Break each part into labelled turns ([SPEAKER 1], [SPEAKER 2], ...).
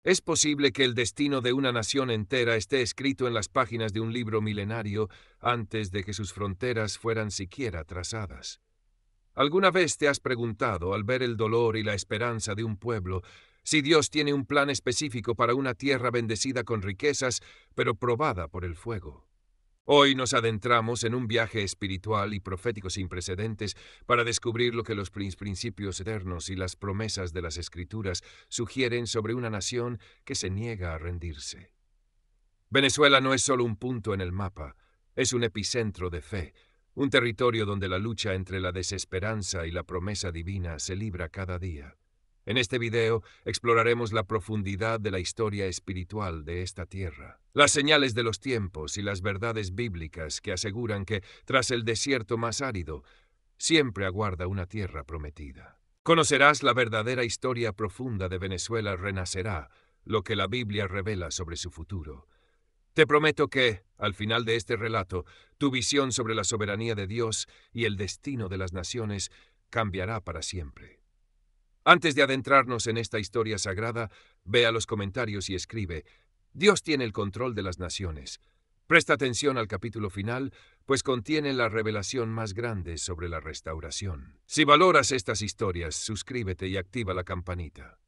[SPEAKER 1] Es posible que el destino de una nación entera esté escrito en las páginas de un libro milenario antes de que sus fronteras fueran siquiera trazadas. ¿Alguna vez te has preguntado, al ver el dolor y la esperanza de un pueblo, si Dios tiene un plan específico para una tierra bendecida con riquezas, pero probada por el fuego? Hoy nos adentramos en un viaje espiritual y profético sin precedentes para descubrir lo que los principios eternos y las promesas de las Escrituras sugieren sobre una nación que se niega a rendirse. Venezuela no es solo un punto en el mapa, es un epicentro de fe, un territorio donde la lucha entre la desesperanza y la promesa divina se libra cada día. En este video exploraremos la profundidad de la historia espiritual de esta tierra, las señales de los tiempos y las verdades bíblicas que aseguran que, tras el desierto más árido, siempre aguarda una tierra prometida. Conocerás la verdadera historia profunda de Venezuela renacerá, lo que la Biblia revela sobre su futuro. Te prometo que, al final de este relato, tu visión sobre la soberanía de Dios y el destino de las naciones cambiará para siempre. Antes de adentrarnos en esta historia sagrada, ve a los comentarios y escribe: Dios tiene el control de las naciones. Presta atención al capítulo final, pues contiene la revelación más grande sobre la restauración. Si valoras estas historias, suscríbete y activa la campanita.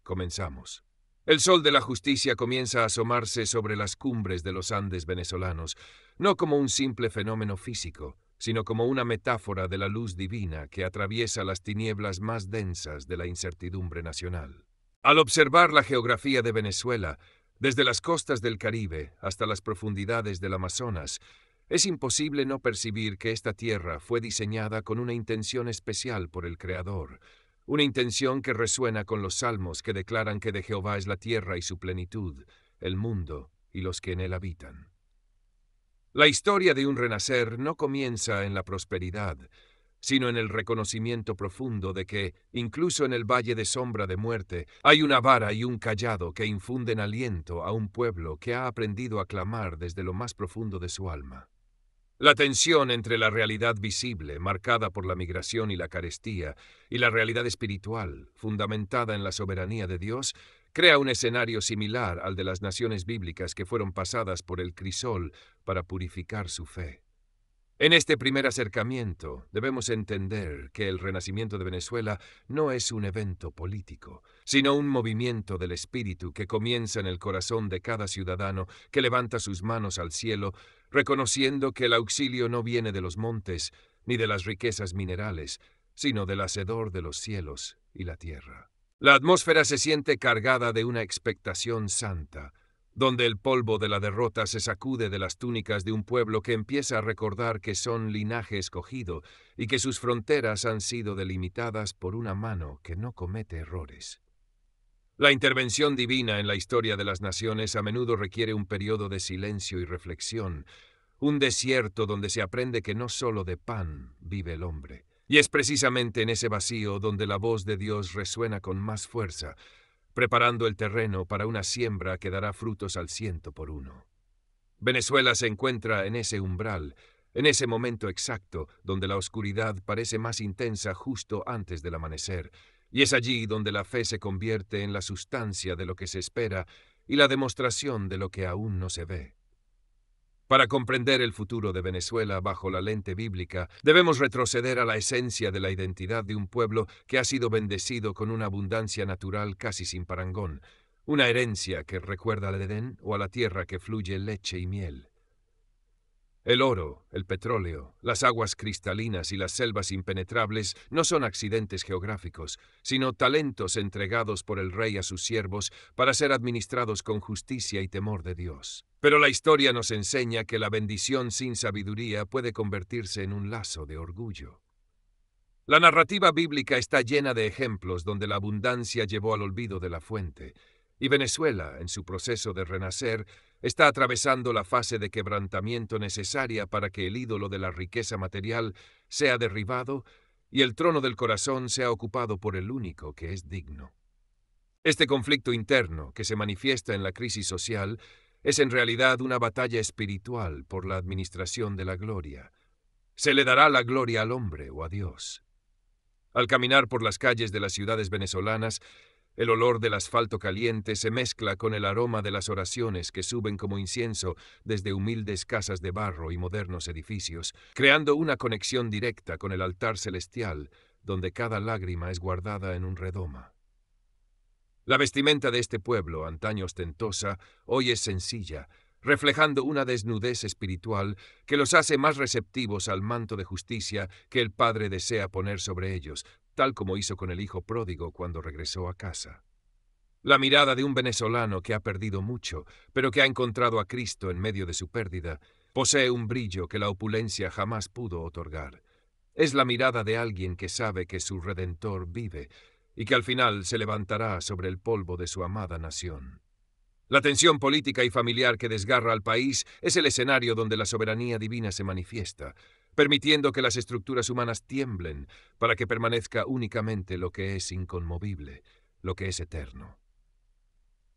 [SPEAKER 1] Comenzamos. El sol de la justicia comienza a asomarse sobre las cumbres de los Andes venezolanos, no como un simple fenómeno físico, sino como una metáfora de la luz divina que atraviesa las tinieblas más densas de la incertidumbre nacional. Al observar la geografía de Venezuela, desde las costas del Caribe hasta las profundidades del Amazonas, es imposible no percibir que esta tierra fue diseñada con una intención especial por el Creador, una intención que resuena con los salmos que declaran que de Jehová es la tierra y su plenitud, el mundo y los que en él habitan. La historia de un renacer no comienza en la prosperidad, sino en el reconocimiento profundo de que, incluso en el valle de sombra de muerte, hay una vara y un cayado que infunden aliento a un pueblo que ha aprendido a clamar desde lo más profundo de su alma. La tensión entre la realidad visible, marcada por la migración y la carestía, y la realidad espiritual, fundamentada en la soberanía de Dios, crea un escenario similar al de las naciones bíblicas que fueron pasadas por el crisol para purificar su fe. En este primer acercamiento, debemos entender que el renacimiento de Venezuela no es un evento político, sino un movimiento del espíritu que comienza en el corazón de cada ciudadano que levanta sus manos al cielo, reconociendo que el auxilio no viene de los montes ni de las riquezas minerales, sino del Hacedor de los cielos y la tierra. La atmósfera se siente cargada de una expectación santa, donde el polvo de la derrota se sacude de las túnicas de un pueblo que empieza a recordar que son linaje escogido y que sus fronteras han sido delimitadas por una mano que no comete errores. La intervención divina en la historia de las naciones a menudo requiere un periodo de silencio y reflexión, un desierto donde se aprende que no solo de pan vive el hombre. Y es precisamente en ese vacío donde la voz de Dios resuena con más fuerza, preparando el terreno para una siembra que dará frutos al 100%. Venezuela se encuentra en ese umbral, en ese momento exacto donde la oscuridad parece más intensa justo antes del amanecer, y es allí donde la fe se convierte en la sustancia de lo que se espera y la demostración de lo que aún no se ve. Para comprender el futuro de Venezuela bajo la lente bíblica, debemos retroceder a la esencia de la identidad de un pueblo que ha sido bendecido con una abundancia natural casi sin parangón, una herencia que recuerda al Edén o a la tierra que fluye leche y miel. El oro, el petróleo, las aguas cristalinas y las selvas impenetrables no son accidentes geográficos, sino talentos entregados por el rey a sus siervos para ser administrados con justicia y temor de Dios. Pero la historia nos enseña que la bendición sin sabiduría puede convertirse en un lazo de orgullo. La narrativa bíblica está llena de ejemplos donde la abundancia llevó al olvido de la fuente, y Venezuela, en su proceso de renacer, está atravesando la fase de quebrantamiento necesaria para que el ídolo de la riqueza material sea derribado y el trono del corazón sea ocupado por el único que es digno. Este conflicto interno, que se manifiesta en la crisis social, es en realidad una batalla espiritual por la administración de la gloria. ¿Se le dará la gloria al hombre o a Dios? Al caminar por las calles de las ciudades venezolanas, El olor del asfalto caliente se mezcla con el aroma de las oraciones que suben como incienso desde humildes casas de barro y modernos edificios, creando una conexión directa con el altar celestial, donde cada lágrima es guardada en un redoma. La vestimenta de este pueblo, antaño ostentosa, hoy es sencilla, reflejando una desnudez espiritual que los hace más receptivos al manto de justicia que el Padre desea poner sobre ellos, tal como hizo con el hijo pródigo cuando regresó a casa. La mirada de un venezolano que ha perdido mucho, pero que ha encontrado a Cristo en medio de su pérdida, posee un brillo que la opulencia jamás pudo otorgar. Es la mirada de alguien que sabe que su Redentor vive y que al final se levantará sobre el polvo de su amada nación. La tensión política y familiar que desgarra al país es el escenario donde la soberanía divina se manifiesta, permitiendo que las estructuras humanas tiemblen para que permanezca únicamente lo que es inconmovible, lo que es eterno.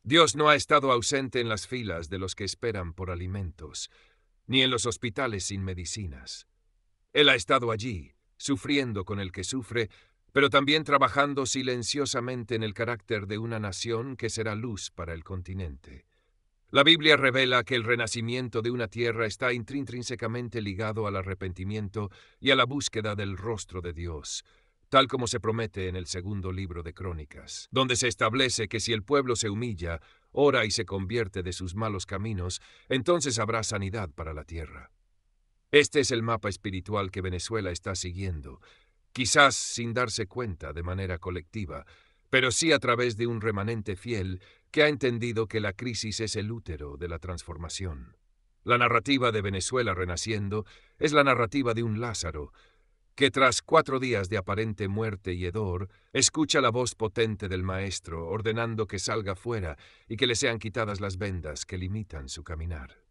[SPEAKER 1] Dios no ha estado ausente en las filas de los que esperan por alimentos, ni en los hospitales sin medicinas. Él ha estado allí, sufriendo con el que sufre, pero también trabajando silenciosamente en el carácter de una nación que será luz para el continente. La Biblia revela que el renacimiento de una tierra está intrínsecamente ligado al arrepentimiento y a la búsqueda del rostro de Dios, tal como se promete en el segundo libro de Crónicas, donde se establece que si el pueblo se humilla, ora y se convierte de sus malos caminos, entonces habrá sanidad para la tierra. Este es el mapa espiritual que Venezuela está siguiendo, quizás sin darse cuenta de manera colectiva, pero sí a través de un remanente fiel que ha entendido que la crisis es el útero de la transformación. La narrativa de Venezuela renaciendo es la narrativa de un Lázaro, que tras 4 días de aparente muerte y hedor, escucha la voz potente del Maestro ordenando que salga fuera y que le sean quitadas las vendas que limitan su caminar.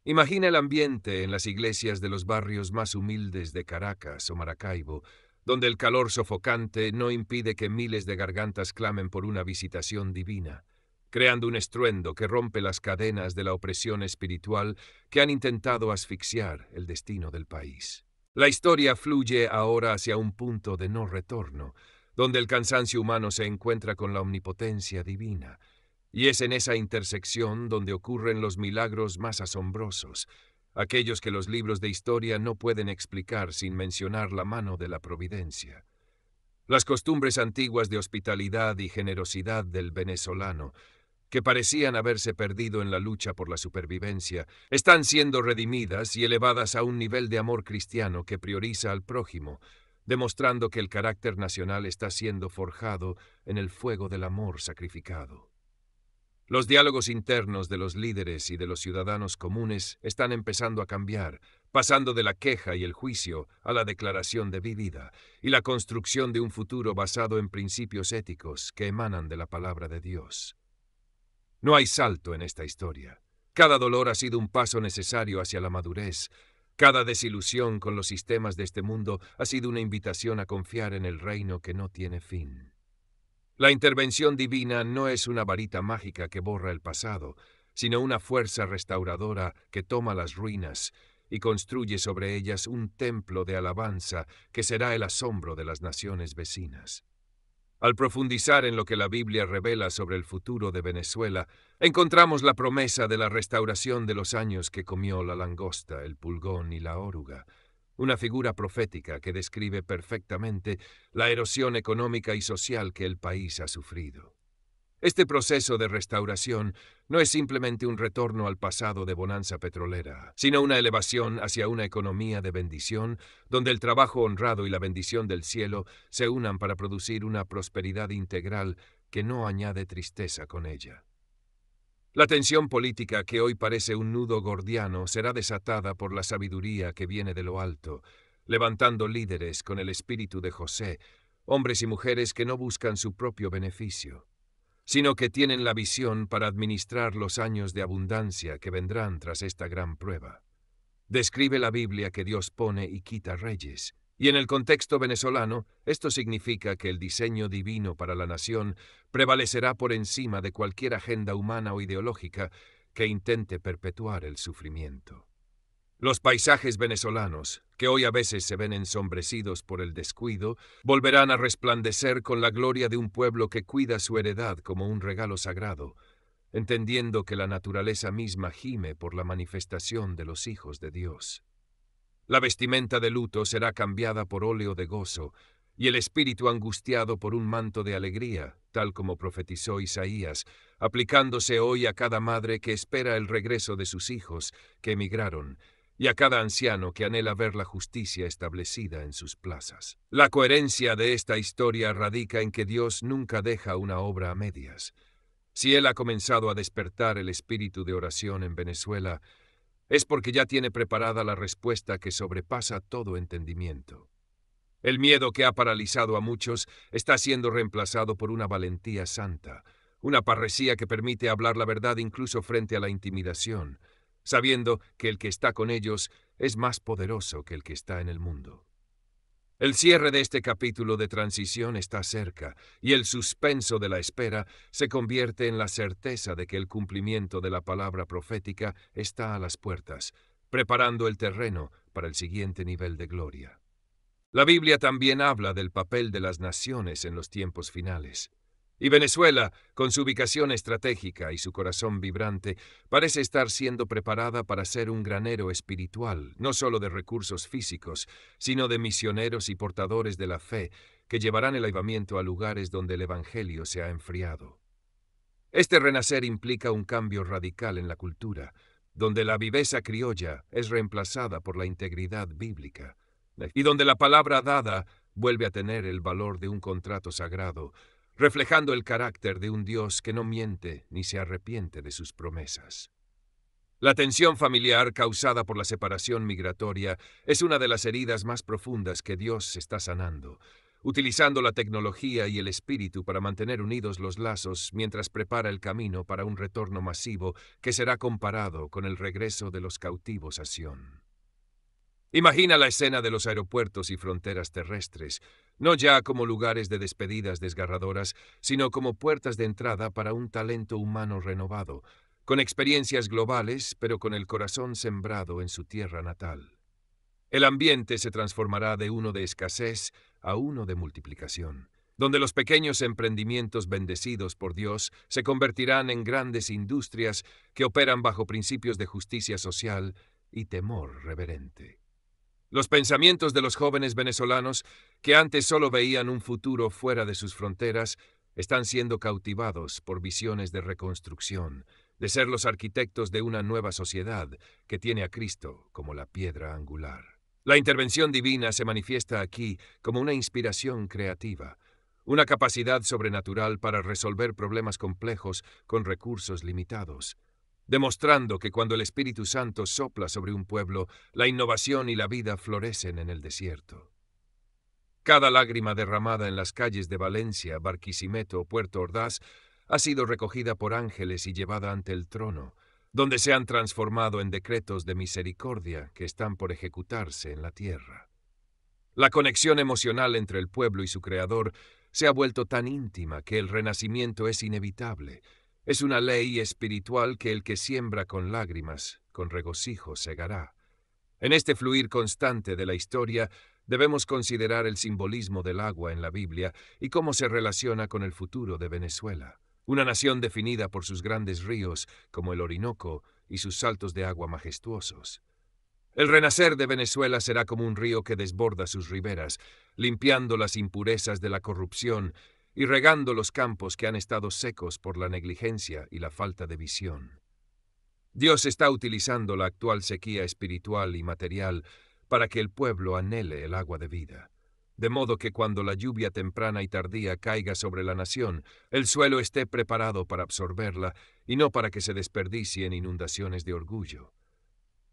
[SPEAKER 1] Imagina el ambiente en las iglesias de los barrios más humildes de Caracas o Maracaibo, donde el calor sofocante no impide que miles de gargantas clamen por una visitación divina, creando un estruendo que rompe las cadenas de la opresión espiritual que han intentado asfixiar el destino del país. La historia fluye ahora hacia un punto de no retorno, donde el cansancio humano se encuentra con la omnipotencia divina, y es en esa intersección donde ocurren los milagros más asombrosos, aquellos que los libros de historia no pueden explicar sin mencionar la mano de la providencia. Las costumbres antiguas de hospitalidad y generosidad del venezolano, que parecían haberse perdido en la lucha por la supervivencia, están siendo redimidas y elevadas a un nivel de amor cristiano que prioriza al prójimo, demostrando que el carácter nacional está siendo forjado en el fuego del amor sacrificado. Los diálogos internos de los líderes y de los ciudadanos comunes están empezando a cambiar, pasando de la queja y el juicio a la declaración de vida y la construcción de un futuro basado en principios éticos que emanan de la palabra de Dios. No hay salto en esta historia. Cada dolor ha sido un paso necesario hacia la madurez. Cada desilusión con los sistemas de este mundo ha sido una invitación a confiar en el reino que no tiene fin. La intervención divina no es una varita mágica que borra el pasado, sino una fuerza restauradora que toma las ruinas y construye sobre ellas un templo de alabanza que será el asombro de las naciones vecinas. Al profundizar en lo que la Biblia revela sobre el futuro de Venezuela, encontramos la promesa de la restauración de los años que comió la langosta, el pulgón y la oruga, una figura profética que describe perfectamente la erosión económica y social que el país ha sufrido. Este proceso de restauración no es simplemente un retorno al pasado de bonanza petrolera, sino una elevación hacia una economía de bendición, donde el trabajo honrado y la bendición del cielo se unan para producir una prosperidad integral que no añade tristeza con ella. La tensión política que hoy parece un nudo gordiano será desatada por la sabiduría que viene de lo alto, levantando líderes con el espíritu de José, hombres y mujeres que no buscan su propio beneficio, sino que tienen la visión para administrar los años de abundancia que vendrán tras esta gran prueba. Describe la Biblia que Dios pone y quita reyes, y en el contexto venezolano, esto significa que el diseño divino para la nación prevalecerá por encima de cualquier agenda humana o ideológica que intente perpetuar el sufrimiento. Los paisajes venezolanos, que hoy a veces se ven ensombrecidos por el descuido, volverán a resplandecer con la gloria de un pueblo que cuida su heredad como un regalo sagrado, entendiendo que la naturaleza misma gime por la manifestación de los hijos de Dios. La vestimenta de luto será cambiada por óleo de gozo, y el espíritu angustiado por un manto de alegría, tal como profetizó Isaías, aplicándose hoy a cada madre que espera el regreso de sus hijos que emigraron, y a cada anciano que anhela ver la justicia establecida en sus plazas. La coherencia de esta historia radica en que Dios nunca deja una obra a medias. Si Él ha comenzado a despertar el espíritu de oración en Venezuela, es porque ya tiene preparada la respuesta que sobrepasa todo entendimiento. El miedo que ha paralizado a muchos está siendo reemplazado por una valentía santa, una parresía que permite hablar la verdad incluso frente a la intimidación, sabiendo que el que está con ellos es más poderoso que el que está en el mundo. El cierre de este capítulo de transición está cerca, y el suspenso de la espera se convierte en la certeza de que el cumplimiento de la palabra profética está a las puertas, preparando el terreno para el siguiente nivel de gloria. La Biblia también habla del papel de las naciones en los tiempos finales. Y Venezuela, con su ubicación estratégica y su corazón vibrante, parece estar siendo preparada para ser un granero espiritual, no solo de recursos físicos, sino de misioneros y portadores de la fe, que llevarán el avivamiento a lugares donde el Evangelio se ha enfriado. Este renacer implica un cambio radical en la cultura, donde la viveza criolla es reemplazada por la integridad bíblica, y donde la palabra dada vuelve a tener el valor de un contrato sagrado, reflejando el carácter de un Dios que no miente ni se arrepiente de sus promesas. La tensión familiar causada por la separación migratoria es una de las heridas más profundas que Dios está sanando, utilizando la tecnología y el espíritu para mantener unidos los lazos mientras prepara el camino para un retorno masivo que será comparado con el regreso de los cautivos a Sión. Imagina la escena de los aeropuertos y fronteras terrestres, no ya como lugares de despedidas desgarradoras, sino como puertas de entrada para un talento humano renovado, con experiencias globales, pero con el corazón sembrado en su tierra natal. El ambiente se transformará de uno de escasez a uno de multiplicación, donde los pequeños emprendimientos bendecidos por Dios se convertirán en grandes industrias que operan bajo principios de justicia social y temor reverente. Los pensamientos de los jóvenes venezolanos, que antes solo veían un futuro fuera de sus fronteras, están siendo cautivados por visiones de reconstrucción, de ser los arquitectos de una nueva sociedad que tiene a Cristo como la piedra angular. La intervención divina se manifiesta aquí como una inspiración creativa, una capacidad sobrenatural para resolver problemas complejos con recursos limitados, demostrando que cuando el Espíritu Santo sopla sobre un pueblo, la innovación y la vida florecen en el desierto. Cada lágrima derramada en las calles de Valencia, Barquisimeto o Puerto Ordaz ha sido recogida por ángeles y llevada ante el trono, donde se han transformado en decretos de misericordia que están por ejecutarse en la tierra. La conexión emocional entre el pueblo y su Creador se ha vuelto tan íntima que el renacimiento es inevitable. Es una ley espiritual que el que siembra con lágrimas, con regocijo segará. En este fluir constante de la historia, debemos considerar el simbolismo del agua en la Biblia y cómo se relaciona con el futuro de Venezuela, una nación definida por sus grandes ríos, como el Orinoco, y sus saltos de agua majestuosos. El renacer de Venezuela será como un río que desborda sus riberas, limpiando las impurezas de la corrupción y regando los campos que han estado secos por la negligencia y la falta de visión. Dios está utilizando la actual sequía espiritual y material para que el pueblo anhele el agua de vida, de modo que cuando la lluvia temprana y tardía caiga sobre la nación, el suelo esté preparado para absorberla y no para que se desperdicie en inundaciones de orgullo.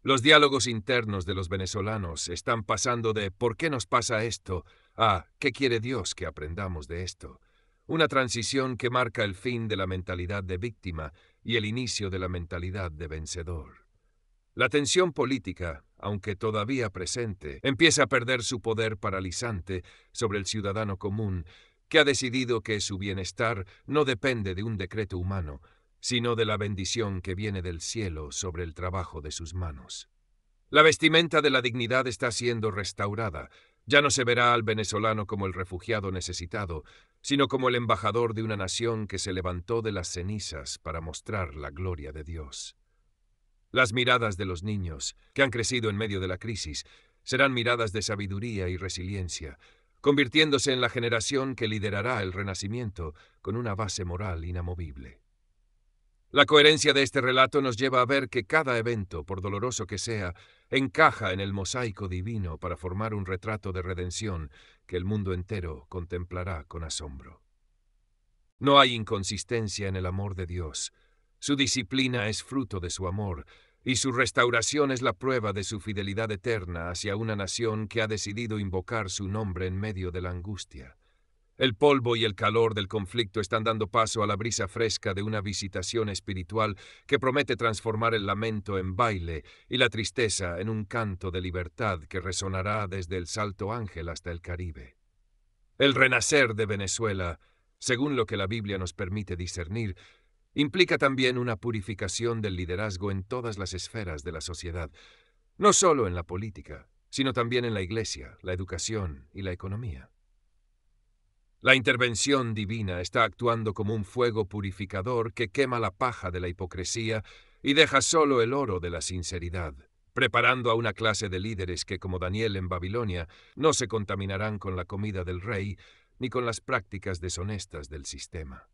[SPEAKER 1] Los diálogos internos de los venezolanos están pasando de ¿por qué nos pasa esto? A ¿qué quiere Dios que aprendamos de esto? Una transición que marca el fin de la mentalidad de víctima y el inicio de la mentalidad de vencedor. La tensión política, aunque todavía presente, empieza a perder su poder paralizante sobre el ciudadano común, que ha decidido que su bienestar no depende de un decreto humano, sino de la bendición que viene del cielo sobre el trabajo de sus manos. La vestimenta de la dignidad está siendo restaurada. Ya no se verá al venezolano como el refugiado necesitado, sino como el embajador de una nación que se levantó de las cenizas para mostrar la gloria de Dios. Las miradas de los niños, que han crecido en medio de la crisis, serán miradas de sabiduría y resiliencia, convirtiéndose en la generación que liderará el renacimiento con una base moral inamovible. La coherencia de este relato nos lleva a ver que cada evento, por doloroso que sea, encaja en el mosaico divino para formar un retrato de redención que el mundo entero contemplará con asombro. No hay inconsistencia en el amor de Dios. Su disciplina es fruto de su amor, y su restauración es la prueba de su fidelidad eterna hacia una nación que ha decidido invocar su nombre en medio de la angustia. El polvo y el calor del conflicto están dando paso a la brisa fresca de una visitación espiritual que promete transformar el lamento en baile y la tristeza en un canto de libertad que resonará desde el Salto Ángel hasta el Caribe. El renacer de Venezuela, según lo que la Biblia nos permite discernir, implica también una purificación del liderazgo en todas las esferas de la sociedad, no solo en la política, sino también en la iglesia, la educación y la economía. La intervención divina está actuando como un fuego purificador que quema la paja de la hipocresía y deja solo el oro de la sinceridad, preparando a una clase de líderes que, como Daniel en Babilonia, no se contaminarán con la comida del rey ni con las prácticas deshonestas del sistema.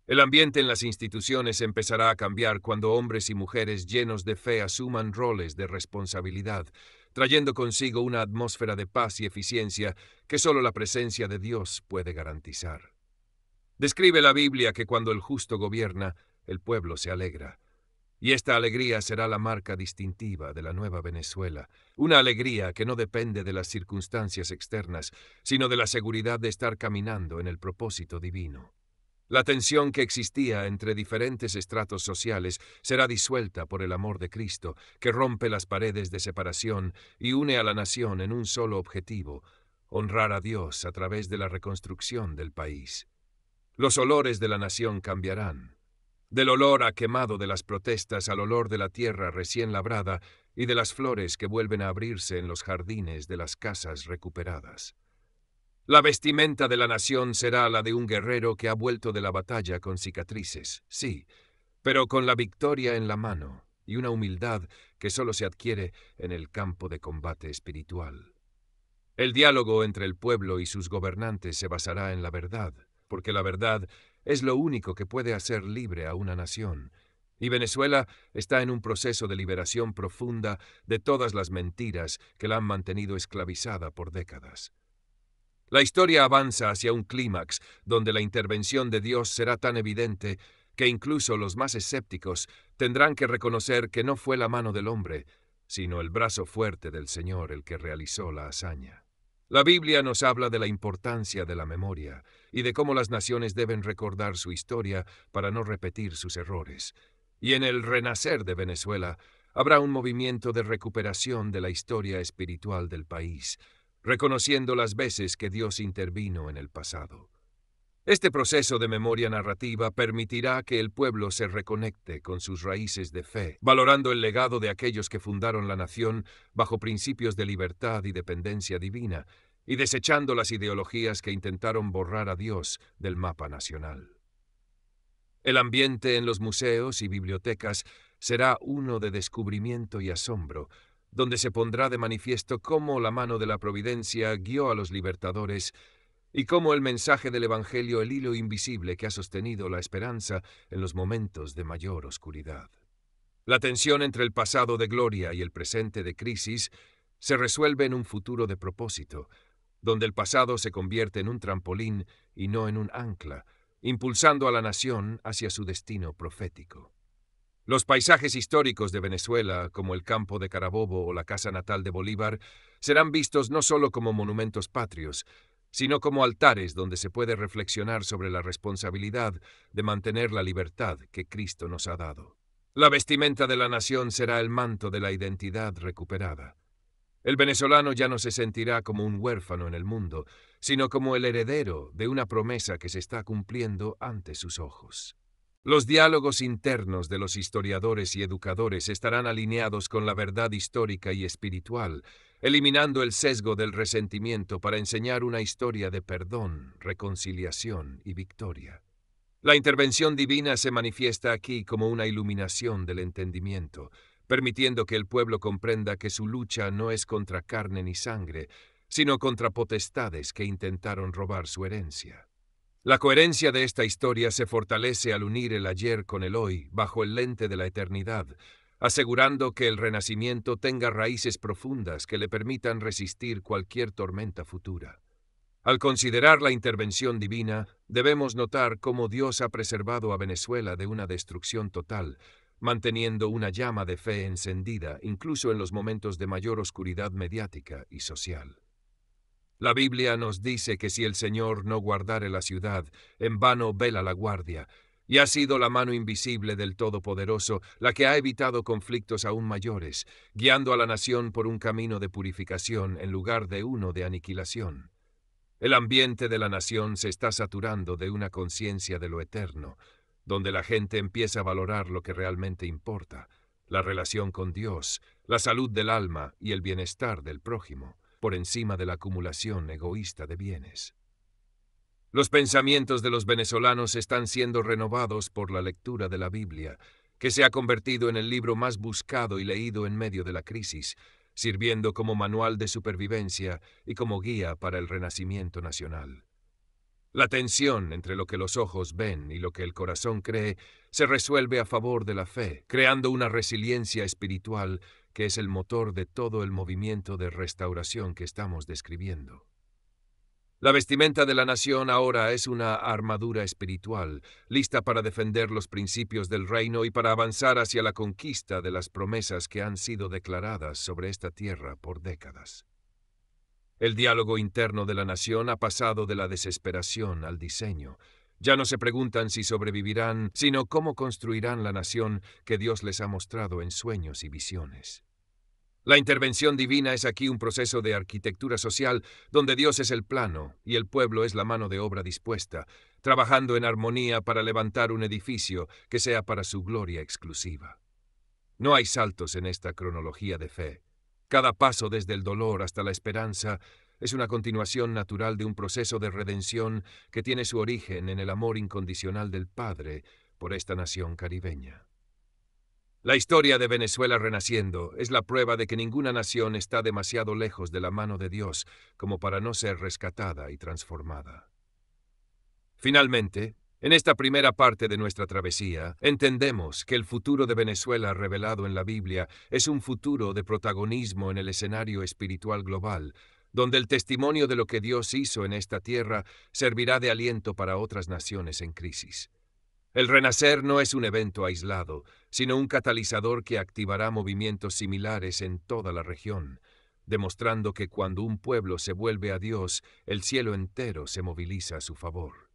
[SPEAKER 1] El ambiente en las instituciones empezará a cambiar cuando hombres y mujeres llenos de fe asuman roles de responsabilidad, trayendo consigo una atmósfera de paz y eficiencia que solo la presencia de Dios puede garantizar. Describe la Biblia que cuando el justo gobierna, el pueblo se alegra. Y esta alegría será la marca distintiva de la nueva Venezuela, una alegría que no depende de las circunstancias externas, sino de la seguridad de estar caminando en el propósito divino. La tensión que existía entre diferentes estratos sociales será disuelta por el amor de Cristo, que rompe las paredes de separación y une a la nación en un solo objetivo: honrar a Dios a través de la reconstrucción del país. Los olores de la nación cambiarán. Del olor a quemado de las protestas al olor de la tierra recién labrada y de las flores que vuelven a abrirse en los jardines de las casas recuperadas. La vestimenta de la nación será la de un guerrero que ha vuelto de la batalla con cicatrices, sí, pero con la victoria en la mano y una humildad que solo se adquiere en el campo de combate espiritual. El diálogo entre el pueblo y sus gobernantes se basará en la verdad, porque la verdad es lo único que puede hacer libre a una nación, y Venezuela está en un proceso de liberación profunda de todas las mentiras que la han mantenido esclavizada por décadas. La historia avanza hacia un clímax donde la intervención de Dios será tan evidente que incluso los más escépticos tendrán que reconocer que no fue la mano del hombre, sino el brazo fuerte del Señor el que realizó la hazaña. La Biblia nos habla de la importancia de la memoria y de cómo las naciones deben recordar su historia para no repetir sus errores. Y en el renacer de Venezuela habrá un movimiento de recuperación de la historia espiritual del país, reconociendo las veces que Dios intervino en el pasado. Este proceso de memoria narrativa permitirá que el pueblo se reconecte con sus raíces de fe, valorando el legado de aquellos que fundaron la nación bajo principios de libertad y dependencia divina, y desechando las ideologías que intentaron borrar a Dios del mapa nacional. El ambiente en los museos y bibliotecas será uno de descubrimiento y asombro, donde se pondrá de manifiesto cómo la mano de la providencia guió a los libertadores y cómo el mensaje del Evangelio el hilo invisible que ha sostenido la esperanza en los momentos de mayor oscuridad. La tensión entre el pasado de gloria y el presente de crisis se resuelve en un futuro de propósito, donde el pasado se convierte en un trampolín y no en un ancla, impulsando a la nación hacia su destino profético. Los paisajes históricos de Venezuela, como el campo de Carabobo o la casa natal de Bolívar, serán vistos no solo como monumentos patrios, sino como altares donde se puede reflexionar sobre la responsabilidad de mantener la libertad que Cristo nos ha dado. La vestimenta de la nación será el manto de la identidad recuperada. El venezolano ya no se sentirá como un huérfano en el mundo, sino como el heredero de una promesa que se está cumpliendo ante sus ojos. Los diálogos internos de los historiadores y educadores estarán alineados con la verdad histórica y espiritual, eliminando el sesgo del resentimiento para enseñar una historia de perdón, reconciliación y victoria. La intervención divina se manifiesta aquí como una iluminación del entendimiento, permitiendo que el pueblo comprenda que su lucha no es contra carne ni sangre, sino contra potestades que intentaron robar su herencia. La coherencia de esta historia se fortalece al unir el ayer con el hoy bajo el lente de la eternidad, asegurando que el renacimiento tenga raíces profundas que le permitan resistir cualquier tormenta futura. Al considerar la intervención divina, debemos notar cómo Dios ha preservado a Venezuela de una destrucción total, manteniendo una llama de fe encendida incluso en los momentos de mayor oscuridad mediática y social. La Biblia nos dice que si el Señor no guardare la ciudad, en vano vela la guardia, y ha sido la mano invisible del Todopoderoso la que ha evitado conflictos aún mayores, guiando a la nación por un camino de purificación en lugar de uno de aniquilación. El ambiente de la nación se está saturando de una conciencia de lo eterno, donde la gente empieza a valorar lo que realmente importa, la relación con Dios, la salud del alma y el bienestar del prójimo, por encima de la acumulación egoísta de bienes. Los pensamientos de los venezolanos están siendo renovados por la lectura de la Biblia, que se ha convertido en el libro más buscado y leído en medio de la crisis, sirviendo como manual de supervivencia y como guía para el renacimiento nacional. La tensión entre lo que los ojos ven y lo que el corazón cree se resuelve a favor de la fe, creando una resiliencia espiritual que es el motor de todo el movimiento de restauración que estamos describiendo. La vestimenta de la nación ahora es una armadura espiritual, lista para defender los principios del reino y para avanzar hacia la conquista de las promesas que han sido declaradas sobre esta tierra por décadas. El diálogo interno de la nación ha pasado de la desesperación al diseño. Ya no se preguntan si sobrevivirán, sino cómo construirán la nación que Dios les ha mostrado en sueños y visiones. La intervención divina es aquí un proceso de arquitectura social donde Dios es el plano y el pueblo es la mano de obra dispuesta, trabajando en armonía para levantar un edificio que sea para su gloria exclusiva. No hay saltos en esta cronología de fe. Cada paso desde el dolor hasta la esperanza es una continuación natural de un proceso de redención que tiene su origen en el amor incondicional del Padre por esta nación caribeña. La historia de Venezuela renaciendo es la prueba de que ninguna nación está demasiado lejos de la mano de Dios como para no ser rescatada y transformada. Finalmente, en esta primera parte de nuestra travesía, entendemos que el futuro de Venezuela revelado en la Biblia es un futuro de protagonismo en el escenario espiritual global, donde el testimonio de lo que Dios hizo en esta tierra servirá de aliento para otras naciones en crisis. El renacer no es un evento aislado, sino un catalizador que activará movimientos similares en toda la región, demostrando que cuando un pueblo se vuelve a Dios, el cielo entero se moviliza a su favor.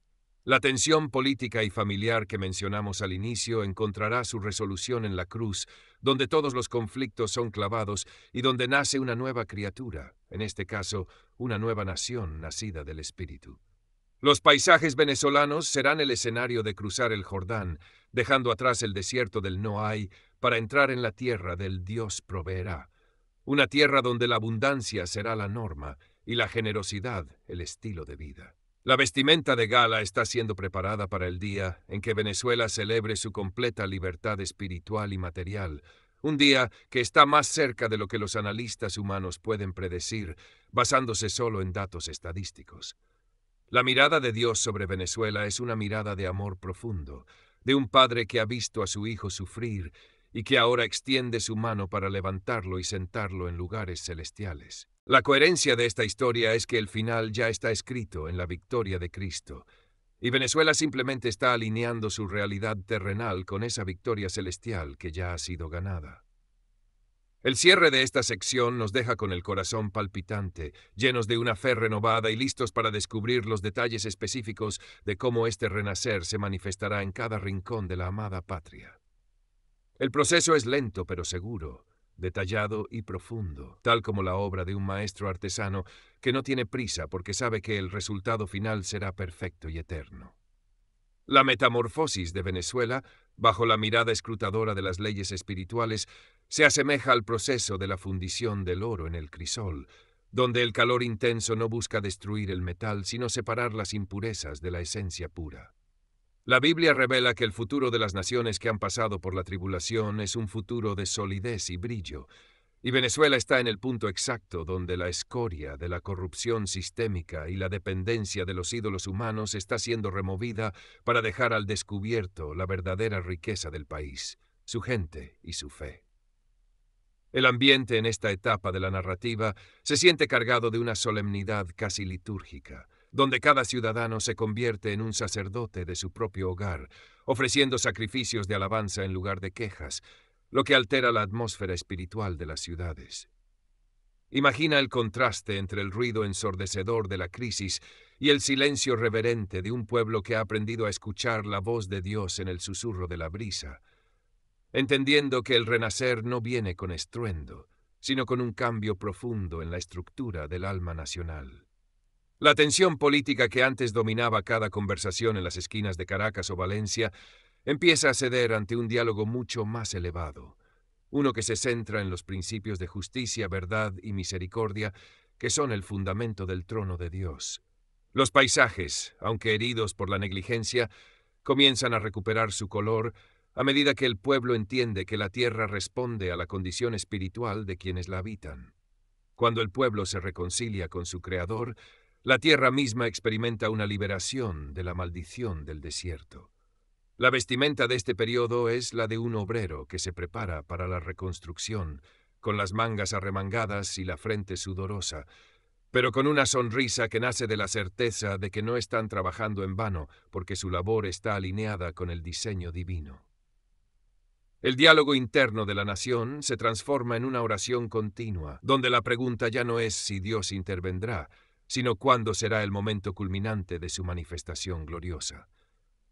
[SPEAKER 1] La tensión política y familiar que mencionamos al inicio encontrará su resolución en la cruz, donde todos los conflictos son clavados y donde nace una nueva criatura, en este caso, una nueva nación nacida del Espíritu. Los paisajes venezolanos serán el escenario de cruzar el Jordán, dejando atrás el desierto del no hay, para entrar en la tierra del Dios proveerá, una tierra donde la abundancia será la norma y la generosidad el estilo de vida. La vestimenta de gala está siendo preparada para el día en que Venezuela celebre su completa libertad espiritual y material, un día que está más cerca de lo que los analistas humanos pueden predecir, basándose solo en datos estadísticos. La mirada de Dios sobre Venezuela es una mirada de amor profundo, de un padre que ha visto a su hijo sufrir y que ahora extiende su mano para levantarlo y sentarlo en lugares celestiales. La coherencia de esta historia es que el final ya está escrito en la victoria de Cristo, y Venezuela simplemente está alineando su realidad terrenal con esa victoria celestial que ya ha sido ganada. El cierre de esta sección nos deja con el corazón palpitante, llenos de una fe renovada y listos para descubrir los detalles específicos de cómo este renacer se manifestará en cada rincón de la amada patria. El proceso es lento pero seguro, detallado y profundo, tal como la obra de un maestro artesano que no tiene prisa porque sabe que el resultado final será perfecto y eterno. La metamorfosis de Venezuela, bajo la mirada escrutadora de las leyes espirituales, se asemeja al proceso de la fundición del oro en el crisol, donde el calor intenso no busca destruir el metal, sino separar las impurezas de la esencia pura. La Biblia revela que el futuro de las naciones que han pasado por la tribulación es un futuro de solidez y brillo, y Venezuela está en el punto exacto donde la escoria de la corrupción sistémica y la dependencia de los ídolos humanos está siendo removida para dejar al descubierto la verdadera riqueza del país, su gente y su fe. El ambiente en esta etapa de la narrativa se siente cargado de una solemnidad casi litúrgica, donde cada ciudadano se convierte en un sacerdote de su propio hogar, ofreciendo sacrificios de alabanza en lugar de quejas, lo que altera la atmósfera espiritual de las ciudades. Imagina el contraste entre el ruido ensordecedor de la crisis y el silencio reverente de un pueblo que ha aprendido a escuchar la voz de Dios en el susurro de la brisa, entendiendo que el renacer no viene con estruendo, sino con un cambio profundo en la estructura del alma nacional. La tensión política que antes dominaba cada conversación en las esquinas de Caracas o Valencia empieza a ceder ante un diálogo mucho más elevado, uno que se centra en los principios de justicia, verdad y misericordia, que son el fundamento del trono de Dios. Los paisajes, aunque heridos por la negligencia, comienzan a recuperar su color a medida que el pueblo entiende que la tierra responde a la condición espiritual de quienes la habitan. Cuando el pueblo se reconcilia con su Creador, la tierra misma experimenta una liberación de la maldición del desierto. La vestimenta de este periodo es la de un obrero que se prepara para la reconstrucción, con las mangas arremangadas y la frente sudorosa, pero con una sonrisa que nace de la certeza de que no están trabajando en vano, porque su labor está alineada con el diseño divino. El diálogo interno de la nación se transforma en una oración continua, donde la pregunta ya no es si Dios intervendrá, sino cuándo será el momento culminante de su manifestación gloriosa.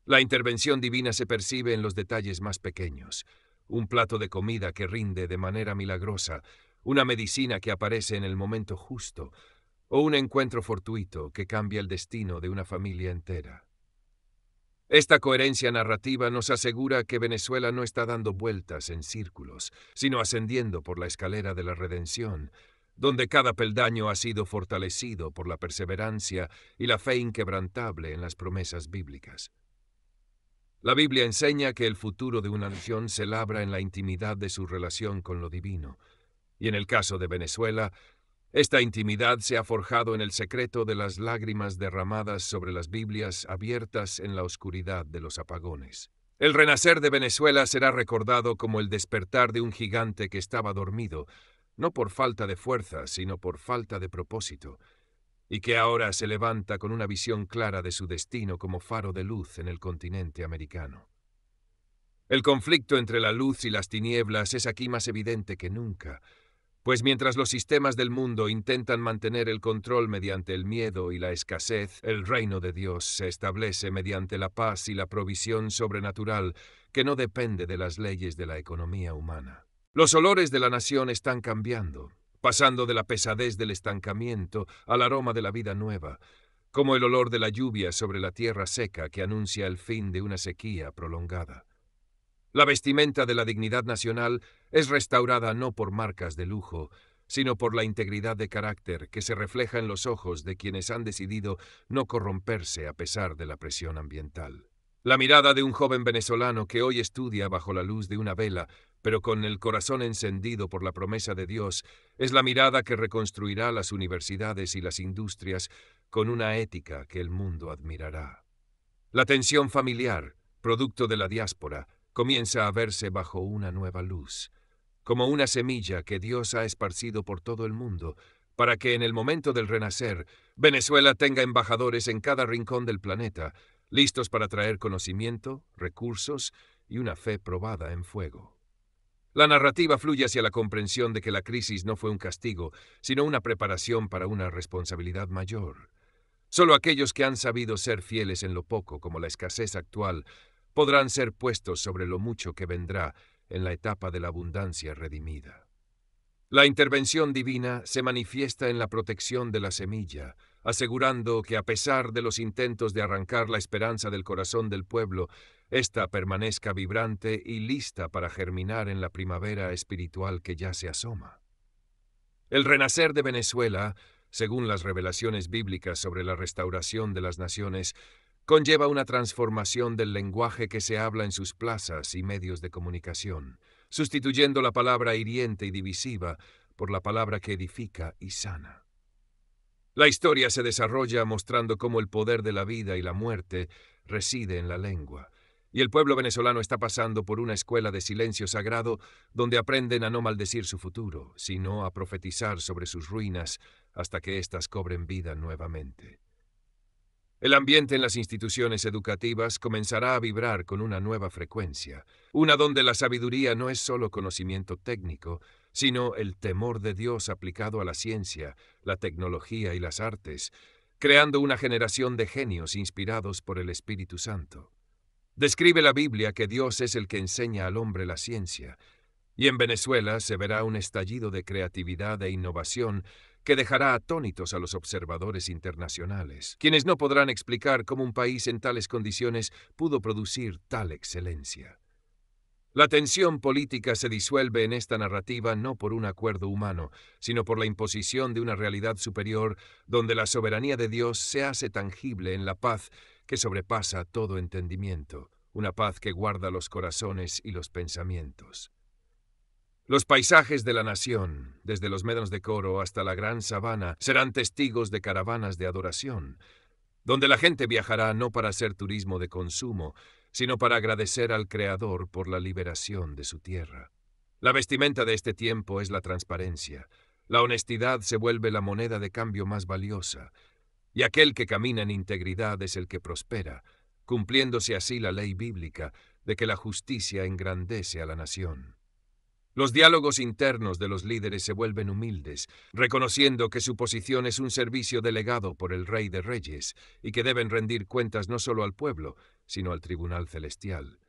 [SPEAKER 1] La intervención divina se percibe en los detalles más pequeños: un plato de comida que rinde de manera milagrosa, una medicina que aparece en el momento justo, o un encuentro fortuito que cambia el destino de una familia entera. Esta coherencia narrativa nos asegura que Venezuela no está dando vueltas en círculos, sino ascendiendo por la escalera de la redención, donde cada peldaño ha sido fortalecido por la perseverancia y la fe inquebrantable en las promesas bíblicas. La Biblia enseña que el futuro de una nación se labra en la intimidad de su relación con lo divino, y en el caso de Venezuela, esta intimidad se ha forjado en el secreto de las lágrimas derramadas sobre las Biblias abiertas en la oscuridad de los apagones. El renacer de Venezuela será recordado como el despertar de un gigante que estaba dormido, no por falta de fuerza, sino por falta de propósito, y que ahora se levanta con una visión clara de su destino como faro de luz en el continente americano. El conflicto entre la luz y las tinieblas es aquí más evidente que nunca, pues mientras los sistemas del mundo intentan mantener el control mediante el miedo y la escasez, el reino de Dios se establece mediante la paz y la provisión sobrenatural que no depende de las leyes de la economía humana. Los olores de la nación están cambiando, pasando de la pesadez del estancamiento al aroma de la vida nueva, como el olor de la lluvia sobre la tierra seca que anuncia el fin de una sequía prolongada. La vestimenta de la dignidad nacional es restaurada no por marcas de lujo, sino por la integridad de carácter que se refleja en los ojos de quienes han decidido no corromperse a pesar de la presión ambiental. La mirada de un joven venezolano que hoy estudia bajo la luz de una vela, pero con el corazón encendido por la promesa de Dios, es la mirada que reconstruirá las universidades y las industrias con una ética que el mundo admirará. La tensión familiar, producto de la diáspora, comienza a verse bajo una nueva luz, como una semilla que Dios ha esparcido por todo el mundo, para que en el momento del renacer, Venezuela tenga embajadores en cada rincón del planeta, listos para traer conocimiento, recursos y una fe probada en fuego. La narrativa fluye hacia la comprensión de que la crisis no fue un castigo, sino una preparación para una responsabilidad mayor. Solo aquellos que han sabido ser fieles en lo poco, como la escasez actual, podrán ser puestos sobre lo mucho que vendrá en la etapa de la abundancia redimida. La intervención divina se manifiesta en la protección de la semilla, asegurando que a pesar de los intentos de arrancar la esperanza del corazón del pueblo, ésta permanezca vibrante y lista para germinar en la primavera espiritual que ya se asoma. El renacer de Venezuela, según las revelaciones bíblicas sobre la restauración de las naciones, conlleva una transformación del lenguaje que se habla en sus plazas y medios de comunicación, sustituyendo la palabra hiriente y divisiva por la palabra que edifica y sana. La historia se desarrolla mostrando cómo el poder de la vida y la muerte reside en la lengua, y el pueblo venezolano está pasando por una escuela de silencio sagrado donde aprenden a no maldecir su futuro, sino a profetizar sobre sus ruinas hasta que éstas cobren vida nuevamente. El ambiente en las instituciones educativas comenzará a vibrar con una nueva frecuencia, una donde la sabiduría no es solo conocimiento técnico, sino el temor de Dios aplicado a la ciencia, la tecnología y las artes, creando una generación de genios inspirados por el Espíritu Santo. Describe la Biblia que Dios es el que enseña al hombre la ciencia, y en Venezuela se verá un estallido de creatividad e innovación que dejará atónitos a los observadores internacionales, quienes no podrán explicar cómo un país en tales condiciones pudo producir tal excelencia. La tensión política se disuelve en esta narrativa no por un acuerdo humano, sino por la imposición de una realidad superior donde la soberanía de Dios se hace tangible en la paz que sobrepasa todo entendimiento, una paz que guarda los corazones y los pensamientos. Los paisajes de la nación, desde los médanos de Coro hasta la gran sabana, serán testigos de caravanas de adoración, donde la gente viajará no para hacer turismo de consumo, sino para agradecer al Creador por la liberación de su tierra. La vestimenta de este tiempo es la transparencia. La honestidad se vuelve la moneda de cambio más valiosa, y aquel que camina en integridad es el que prospera, cumpliéndose así la ley bíblica de que la justicia engrandece a la nación. Los diálogos internos de los líderes se vuelven humildes, reconociendo que su posición es un servicio delegado por el Rey de Reyes y que deben rendir cuentas no solo al pueblo, sino al Tribunal Celestial.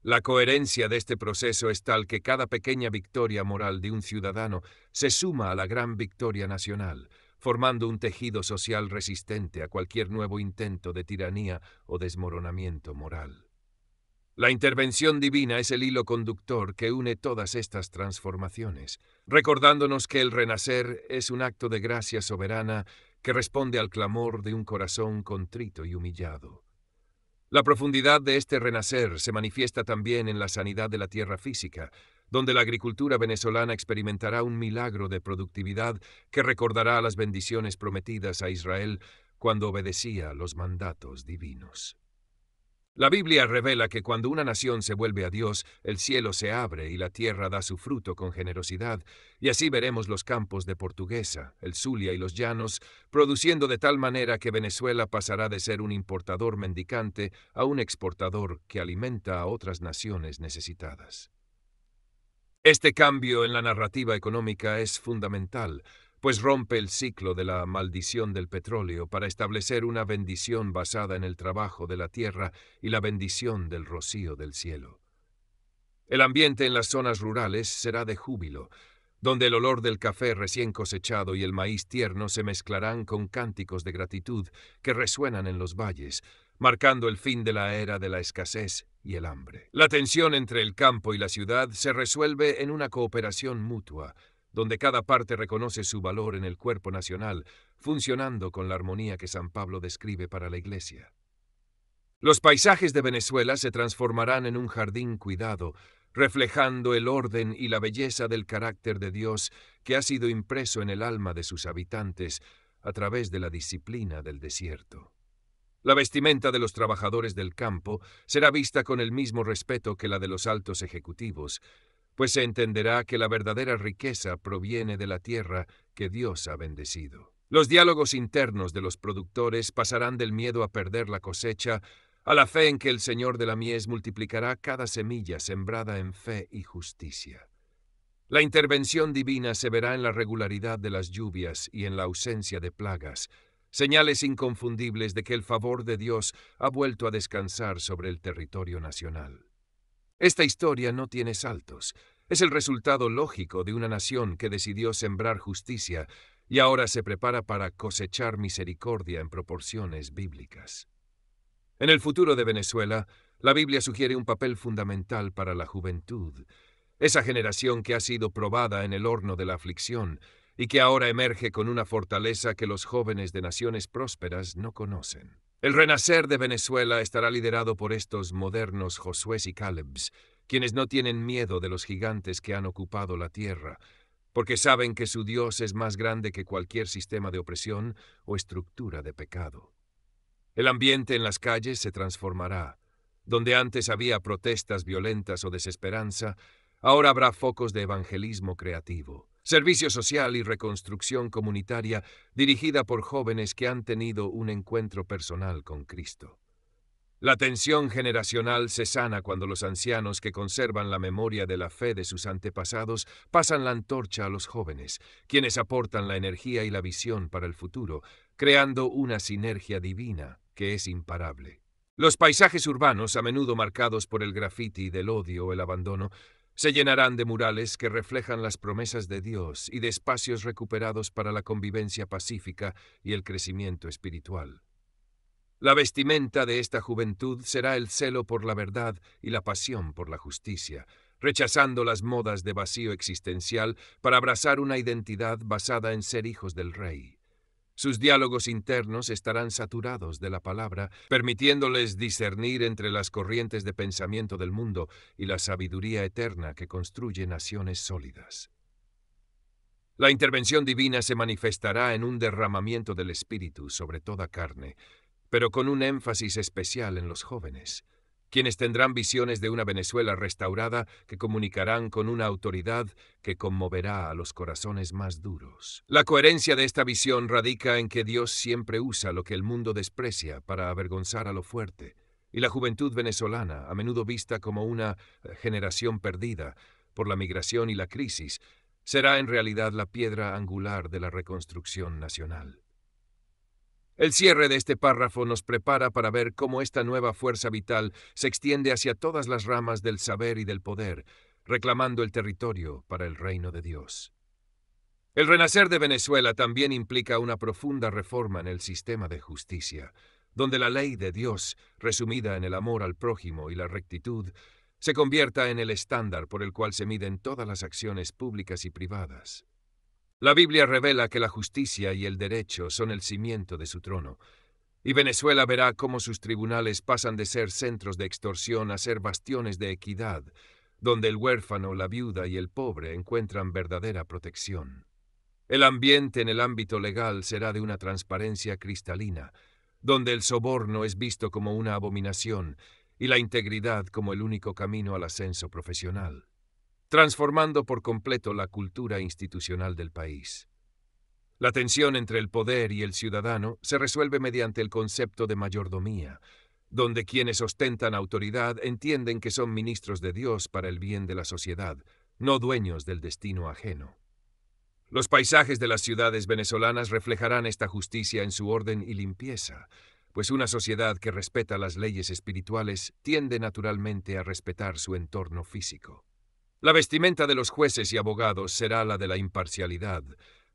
[SPEAKER 1] La coherencia de este proceso es tal que cada pequeña victoria moral de un ciudadano se suma a la gran victoria nacional, formando un tejido social resistente a cualquier nuevo intento de tiranía o desmoronamiento moral. La intervención divina es el hilo conductor que une todas estas transformaciones, recordándonos que el renacer es un acto de gracia soberana que responde al clamor de un corazón contrito y humillado. La profundidad de este renacer se manifiesta también en la sanidad de la tierra física, donde la agricultura venezolana experimentará un milagro de productividad que recordará las bendiciones prometidas a Israel cuando obedecía los mandatos divinos. La Biblia revela que cuando una nación se vuelve a Dios, el cielo se abre y la tierra da su fruto con generosidad, y así veremos los campos de Portuguesa, el Zulia y los llanos, produciendo de tal manera que Venezuela pasará de ser un importador mendicante a un exportador que alimenta a otras naciones necesitadas. Este cambio en la narrativa económica es fundamental, pues rompe el ciclo de la maldición del petróleo para establecer una bendición basada en el trabajo de la tierra y la bendición del rocío del cielo. El ambiente en las zonas rurales será de júbilo, donde el olor del café recién cosechado y el maíz tierno se mezclarán con cánticos de gratitud que resuenan en los valles, marcando el fin de la era de la escasez y el hambre. La tensión entre el campo y la ciudad se resuelve en una cooperación mutua, donde cada parte reconoce su valor en el cuerpo nacional, funcionando con la armonía que San Pablo describe para la Iglesia. Los paisajes de Venezuela se transformarán en un jardín cuidado, reflejando el orden y la belleza del carácter de Dios que ha sido impreso en el alma de sus habitantes a través de la disciplina del desierto. La vestimenta de los trabajadores del campo será vista con el mismo respeto que la de los altos ejecutivos, pues se entenderá que la verdadera riqueza proviene de la tierra que Dios ha bendecido. Los diálogos internos de los productores pasarán del miedo a perder la cosecha a la fe en que el Señor de la mies multiplicará cada semilla sembrada en fe y justicia. La intervención divina se verá en la regularidad de las lluvias y en la ausencia de plagas, señales inconfundibles de que el favor de Dios ha vuelto a descansar sobre el territorio nacional. Esta historia no tiene saltos. Es el resultado lógico de una nación que decidió sembrar justicia y ahora se prepara para cosechar misericordia en proporciones bíblicas. En el futuro de Venezuela, la Biblia sugiere un papel fundamental para la juventud, esa generación que ha sido probada en el horno de la aflicción y que ahora emerge con una fortaleza que los jóvenes de naciones prósperas no conocen. El renacer de Venezuela estará liderado por estos modernos Josués y Calebs, quienes no tienen miedo de los gigantes que han ocupado la tierra, porque saben que su Dios es más grande que cualquier sistema de opresión o estructura de pecado. El ambiente en las calles se transformará. Donde antes había protestas violentas o desesperanza, ahora habrá focos de evangelismo creativo, servicio social y reconstrucción comunitaria dirigida por jóvenes que han tenido un encuentro personal con Cristo. La tensión generacional se sana cuando los ancianos que conservan la memoria de la fe de sus antepasados pasan la antorcha a los jóvenes, quienes aportan la energía y la visión para el futuro, creando una sinergia divina que es imparable. Los paisajes urbanos, a menudo marcados por el grafiti del odio o el abandono, se llenarán de murales que reflejan las promesas de Dios y de espacios recuperados para la convivencia pacífica y el crecimiento espiritual. La vestimenta de esta juventud será el celo por la verdad y la pasión por la justicia, rechazando las modas de vacío existencial para abrazar una identidad basada en ser hijos del Rey. Sus diálogos internos estarán saturados de la palabra, permitiéndoles discernir entre las corrientes de pensamiento del mundo y la sabiduría eterna que construye naciones sólidas. La intervención divina se manifestará en un derramamiento del Espíritu sobre toda carne, pero con un énfasis especial en los jóvenes, quienes tendrán visiones de una Venezuela restaurada que comunicarán con una autoridad que conmoverá a los corazones más duros. La coherencia de esta visión radica en que Dios siempre usa lo que el mundo desprecia para avergonzar a lo fuerte, y la juventud venezolana, a menudo vista como una generación perdida por la migración y la crisis, será en realidad la piedra angular de la reconstrucción nacional. El cierre de este párrafo nos prepara para ver cómo esta nueva fuerza vital se extiende hacia todas las ramas del saber y del poder, reclamando el territorio para el reino de Dios. El renacer de Venezuela también implica una profunda reforma en el sistema de justicia, donde la ley de Dios, resumida en el amor al prójimo y la rectitud, se convierta en el estándar por el cual se miden todas las acciones públicas y privadas. La Biblia revela que la justicia y el derecho son el cimiento de su trono, y Venezuela verá cómo sus tribunales pasan de ser centros de extorsión a ser bastiones de equidad, donde el huérfano, la viuda y el pobre encuentran verdadera protección. El ambiente en el ámbito legal será de una transparencia cristalina, donde el soborno es visto como una abominación y la integridad como el único camino al ascenso profesional, transformando por completo la cultura institucional del país. La tensión entre el poder y el ciudadano se resuelve mediante el concepto de mayordomía, donde quienes ostentan autoridad entienden que son ministros de Dios para el bien de la sociedad, no dueños del destino ajeno. Los paisajes de las ciudades venezolanas reflejarán esta justicia en su orden y limpieza, pues una sociedad que respeta las leyes espirituales tiende naturalmente a respetar su entorno físico. La vestimenta de los jueces y abogados será la de la imparcialidad,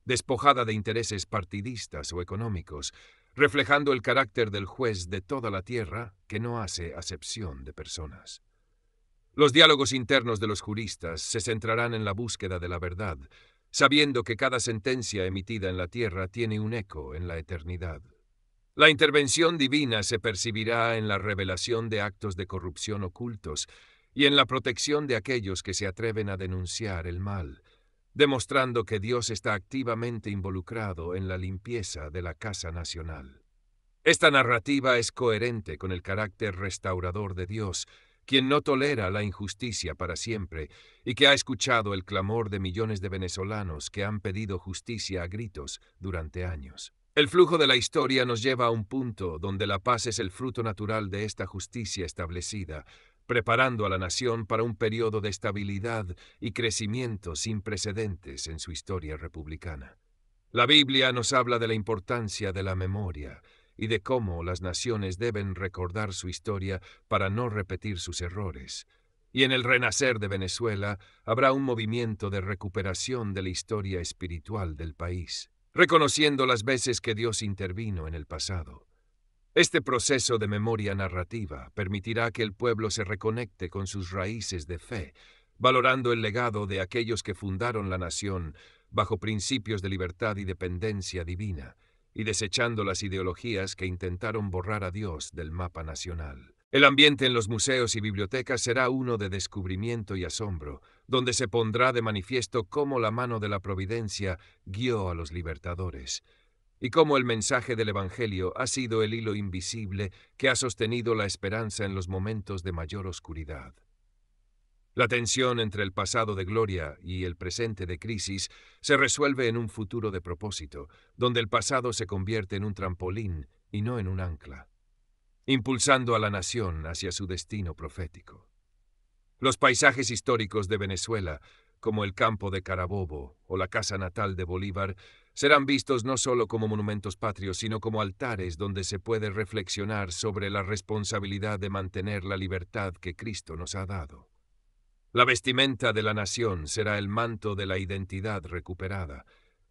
[SPEAKER 1] despojada de intereses partidistas o económicos, reflejando el carácter del juez de toda la tierra que no hace acepción de personas. Los diálogos internos de los juristas se centrarán en la búsqueda de la verdad, sabiendo que cada sentencia emitida en la tierra tiene un eco en la eternidad. La intervención divina se percibirá en la revelación de actos de corrupción ocultos y en la protección de aquellos que se atreven a denunciar el mal, demostrando que Dios está activamente involucrado en la limpieza de la casa nacional. Esta narrativa es coherente con el carácter restaurador de Dios, quien no tolera la injusticia para siempre y que ha escuchado el clamor de millones de venezolanos que han pedido justicia a gritos durante años. El flujo de la historia nos lleva a un punto donde la paz es el fruto natural de esta justicia establecida, preparando a la nación para un periodo de estabilidad y crecimiento sin precedentes en su historia republicana. La Biblia nos habla de la importancia de la memoria y de cómo las naciones deben recordar su historia para no repetir sus errores. Y en el renacer de Venezuela habrá un movimiento de recuperación de la historia espiritual del país. reconociendo las veces que Dios intervino en el pasado. Este proceso de memoria narrativa permitirá que el pueblo se reconecte con sus raíces de fe, valorando el legado de aquellos que fundaron la nación bajo principios de libertad y dependencia divina, y desechando las ideologías que intentaron borrar a Dios del mapa nacional. El ambiente en los museos y bibliotecas será uno de descubrimiento y asombro, donde se pondrá de manifiesto cómo la mano de la providencia guió a los libertadores, y cómo el mensaje del Evangelio ha sido el hilo invisible que ha sostenido la esperanza en los momentos de mayor oscuridad. La tensión entre el pasado de gloria y el presente de crisis se resuelve en un futuro de propósito, donde el pasado se convierte en un trampolín y no en un ancla, impulsando a la nación hacia su destino profético. Los paisajes históricos de Venezuela, como el campo de Carabobo o la casa natal de Bolívar, serán vistos no solo como monumentos patrios, sino como altares donde se puede reflexionar sobre la responsabilidad de mantener la libertad que Cristo nos ha dado. La vestimenta de la nación será el manto de la identidad recuperada.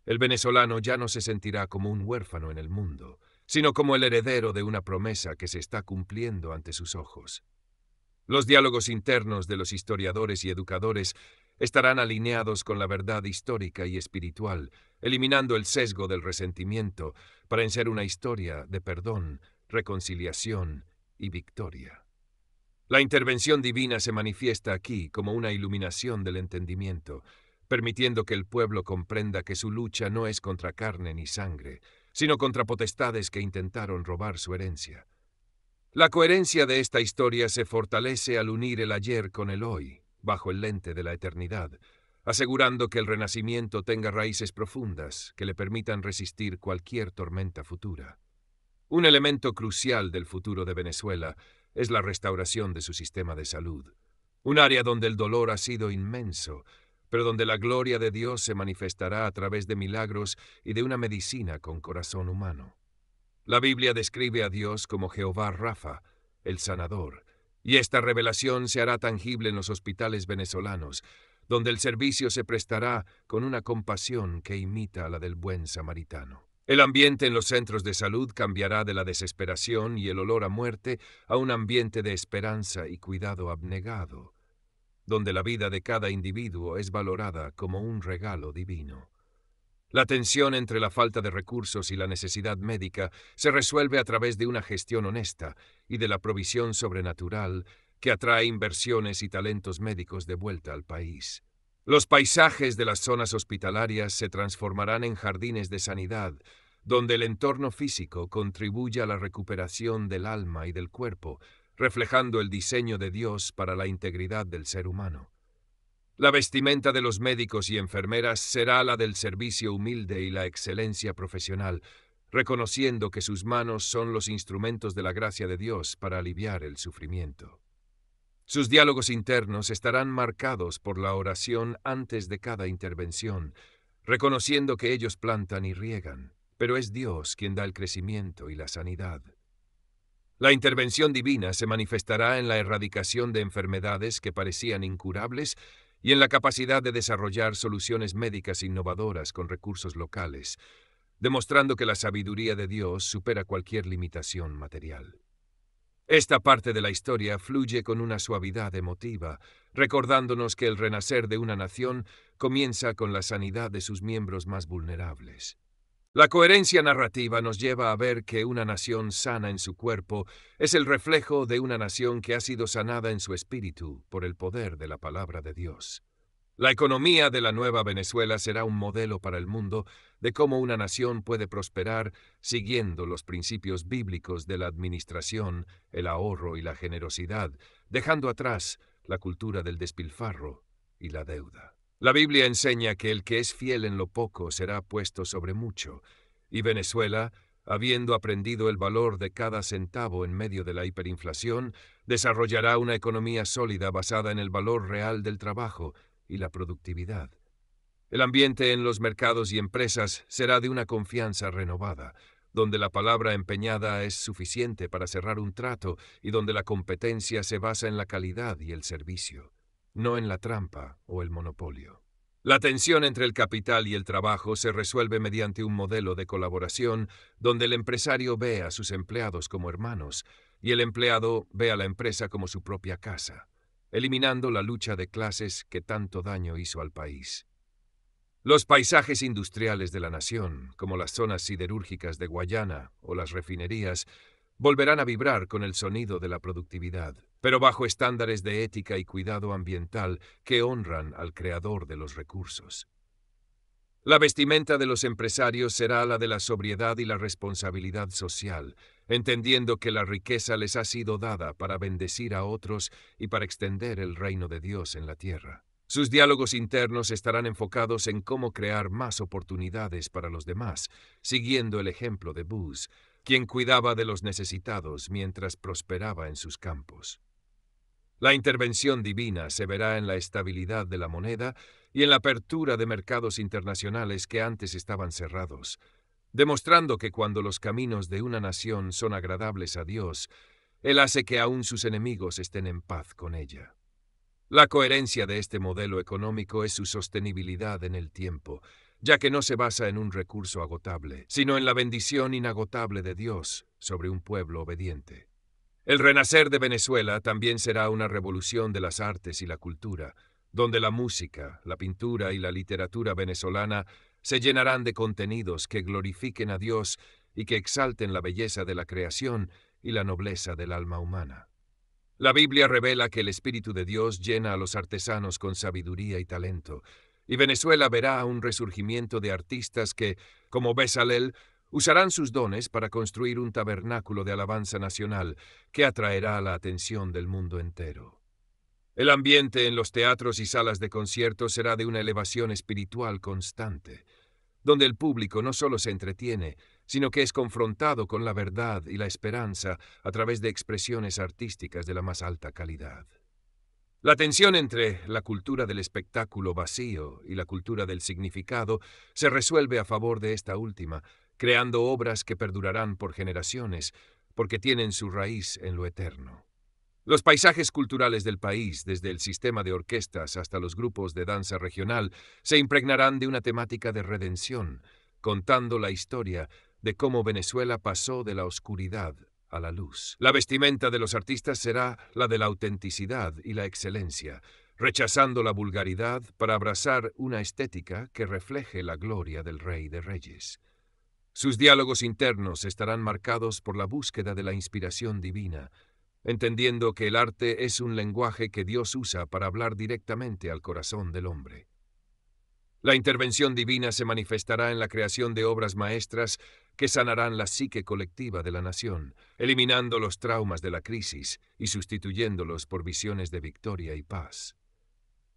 [SPEAKER 1] El venezolano ya no se sentirá como un huérfano en el mundo, sino como el heredero de una promesa que se está cumpliendo ante sus ojos. Los diálogos internos de los historiadores y educadores estarán alineados con la verdad histórica y espiritual, eliminando el sesgo del resentimiento para ser una historia de perdón, reconciliación y victoria. La intervención divina se manifiesta aquí como una iluminación del entendimiento, permitiendo que el pueblo comprenda que su lucha no es contra carne ni sangre, sino contra potestades que intentaron robar su herencia. La coherencia de esta historia se fortalece al unir el ayer con el hoy, bajo el lente de la eternidad, asegurando que el renacimiento tenga raíces profundas que le permitan resistir cualquier tormenta futura. Un elemento crucial del futuro de Venezuela es la restauración de su sistema de salud, un área donde el dolor ha sido inmenso, pero donde la gloria de Dios se manifestará a través de milagros y de una medicina con corazón humano. La Biblia describe a Dios como Jehová Rafa, el sanador, y esta revelación se hará tangible en los hospitales venezolanos, donde el servicio se prestará con una compasión que imita a la del buen samaritano. El ambiente en los centros de salud cambiará de la desesperación y el olor a muerte a un ambiente de esperanza y cuidado abnegado, donde la vida de cada individuo es valorada como un regalo divino. La tensión entre la falta de recursos y la necesidad médica se resuelve a través de una gestión honesta y de la provisión sobrenatural que atrae inversiones y talentos médicos de vuelta al país. Los paisajes de las zonas hospitalarias se transformarán en jardines de sanidad, donde el entorno físico contribuye a la recuperación del alma y del cuerpo, reflejando el diseño de Dios para la integridad del ser humano. La vestimenta de los médicos y enfermeras será la del servicio humilde y la excelencia profesional, reconociendo que sus manos son los instrumentos de la gracia de Dios para aliviar el sufrimiento. Sus diálogos internos estarán marcados por la oración antes de cada intervención, reconociendo que ellos plantan y riegan, pero es Dios quien da el crecimiento y la sanidad. La intervención divina se manifestará en la erradicación de enfermedades que parecían incurables y en la capacidad de desarrollar soluciones médicas innovadoras con recursos locales, demostrando que la sabiduría de Dios supera cualquier limitación material. Esta parte de la historia fluye con una suavidad emotiva, recordándonos que el renacer de una nación comienza con la sanidad de sus miembros más vulnerables. La coherencia narrativa nos lleva a ver que una nación sana en su cuerpo es el reflejo de una nación que ha sido sanada en su espíritu por el poder de la palabra de Dios. La economía de la nueva Venezuela será un modelo para el mundo de cómo una nación puede prosperar siguiendo los principios bíblicos de la administración, el ahorro y la generosidad, dejando atrás la cultura del despilfarro y la deuda. La Biblia enseña que el que es fiel en lo poco será puesto sobre mucho, y Venezuela, habiendo aprendido el valor de cada centavo en medio de la hiperinflación, desarrollará una economía sólida basada en el valor real del trabajo y la productividad. El ambiente en los mercados y empresas será de una confianza renovada, donde la palabra empeñada es suficiente para cerrar un trato y donde la competencia se basa en la calidad y el servicio, no en la trampa o el monopolio. La tensión entre el capital y el trabajo se resuelve mediante un modelo de colaboración donde el empresario ve a sus empleados como hermanos y el empleado ve a la empresa como su propia casa, eliminando la lucha de clases que tanto daño hizo al país. Los paisajes industriales de la nación, como las zonas siderúrgicas de Guayana o las refinerías, volverán a vibrar con el sonido de la productividad, pero bajo estándares de ética y cuidado ambiental que honran al creador de los recursos. La vestimenta de los empresarios será la de la sobriedad y la responsabilidad social, entendiendo que la riqueza les ha sido dada para bendecir a otros y para extender el reino de Dios en la tierra. Sus diálogos internos estarán enfocados en cómo crear más oportunidades para los demás, siguiendo el ejemplo de Booz, quien cuidaba de los necesitados mientras prosperaba en sus campos. La intervención divina se verá en la estabilidad de la moneda y en la apertura de mercados internacionales que antes estaban cerrados, demostrando que cuando los caminos de una nación son agradables a Dios, Él hace que aún sus enemigos estén en paz con ella. La coherencia de este modelo económico es su sostenibilidad en el tiempo, ya que no se basa en un recurso agotable, sino en la bendición inagotable de Dios sobre un pueblo obediente. El renacer de Venezuela también será una revolución de las artes y la cultura, donde la música, la pintura y la literatura venezolana se llenarán de contenidos que glorifiquen a Dios y que exalten la belleza de la creación y la nobleza del alma humana. La Biblia revela que el Espíritu de Dios llena a los artesanos con sabiduría y talento, y Venezuela verá un resurgimiento de artistas que, como Bezalel, usarán sus dones para construir un tabernáculo de alabanza nacional que atraerá la atención del mundo entero. El ambiente en los teatros y salas de conciertos será de una elevación espiritual constante, donde el público no solo se entretiene, sino que es confrontado con la verdad y la esperanza a través de expresiones artísticas de la más alta calidad. La tensión entre la cultura del espectáculo vacío y la cultura del significado se resuelve a favor de esta última, creando obras que perdurarán por generaciones, porque tienen su raíz en lo eterno. Los paisajes culturales del país, desde el sistema de orquestas hasta los grupos de danza regional, se impregnarán de una temática de redención, contando la historia de cómo Venezuela pasó de la oscuridad a la luz. La vestimenta de los artistas será la de la autenticidad y la excelencia, rechazando la vulgaridad para abrazar una estética que refleje la gloria del Rey de Reyes. Sus diálogos internos estarán marcados por la búsqueda de la inspiración divina, entendiendo que el arte es un lenguaje que Dios usa para hablar directamente al corazón del hombre. La intervención divina se manifestará en la creación de obras maestras que sanarán la psique colectiva de la nación, eliminando los traumas de la crisis y sustituyéndolos por visiones de victoria y paz.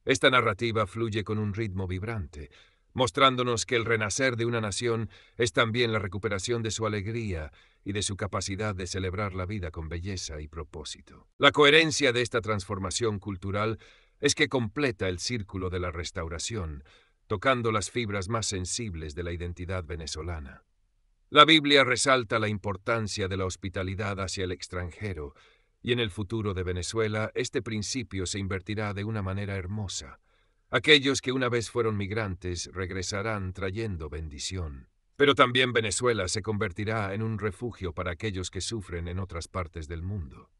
[SPEAKER 1] Esta narrativa fluye con un ritmo vibrante, mostrándonos que el renacer de una nación es también la recuperación de su alegría y de su capacidad de celebrar la vida con belleza y propósito. La coherencia de esta transformación cultural es que completa el círculo de la restauración, tocando las fibras más sensibles de la identidad venezolana. La Biblia resalta la importancia de la hospitalidad hacia el extranjero, y en el futuro de Venezuela este principio se invertirá de una manera hermosa. Aquellos que una vez fueron migrantes regresarán trayendo bendición. Pero también Venezuela se convertirá en un refugio para aquellos que sufren en otras partes del mundo.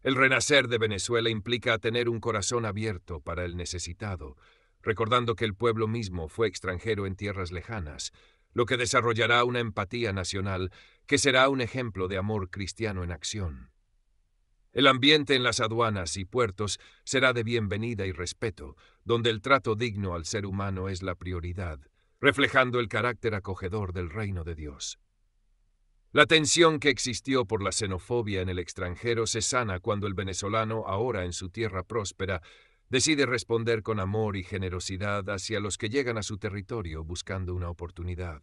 [SPEAKER 1] El renacer de Venezuela implica tener un corazón abierto para el necesitado, recordando que el pueblo mismo fue extranjero en tierras lejanas, lo que desarrollará una empatía nacional que será un ejemplo de amor cristiano en acción. El ambiente en las aduanas y puertos será de bienvenida y respeto, donde el trato digno al ser humano es la prioridad, reflejando el carácter acogedor del reino de Dios. La tensión que existió por la xenofobia en el extranjero se sana cuando el venezolano, ahora en su tierra próspera, decide responder con amor y generosidad hacia los que llegan a su territorio buscando una oportunidad.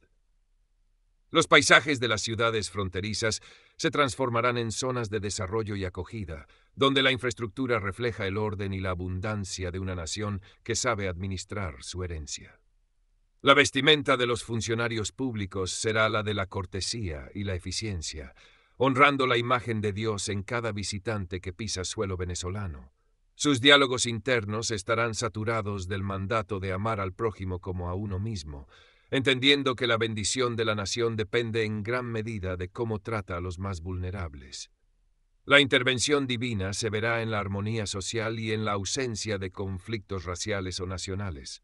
[SPEAKER 1] Los paisajes de las ciudades fronterizas se transformarán en zonas de desarrollo y acogida, donde la infraestructura refleja el orden y la abundancia de una nación que sabe administrar su herencia. La vestimenta de los funcionarios públicos será la de la cortesía y la eficiencia, honrando la imagen de Dios en cada visitante que pisa suelo venezolano. Sus diálogos internos estarán saturados del mandato de amar al prójimo como a uno mismo, entendiendo que la bendición de la nación depende en gran medida de cómo trata a los más vulnerables. La intervención divina se verá en la armonía social y en la ausencia de conflictos raciales o nacionales,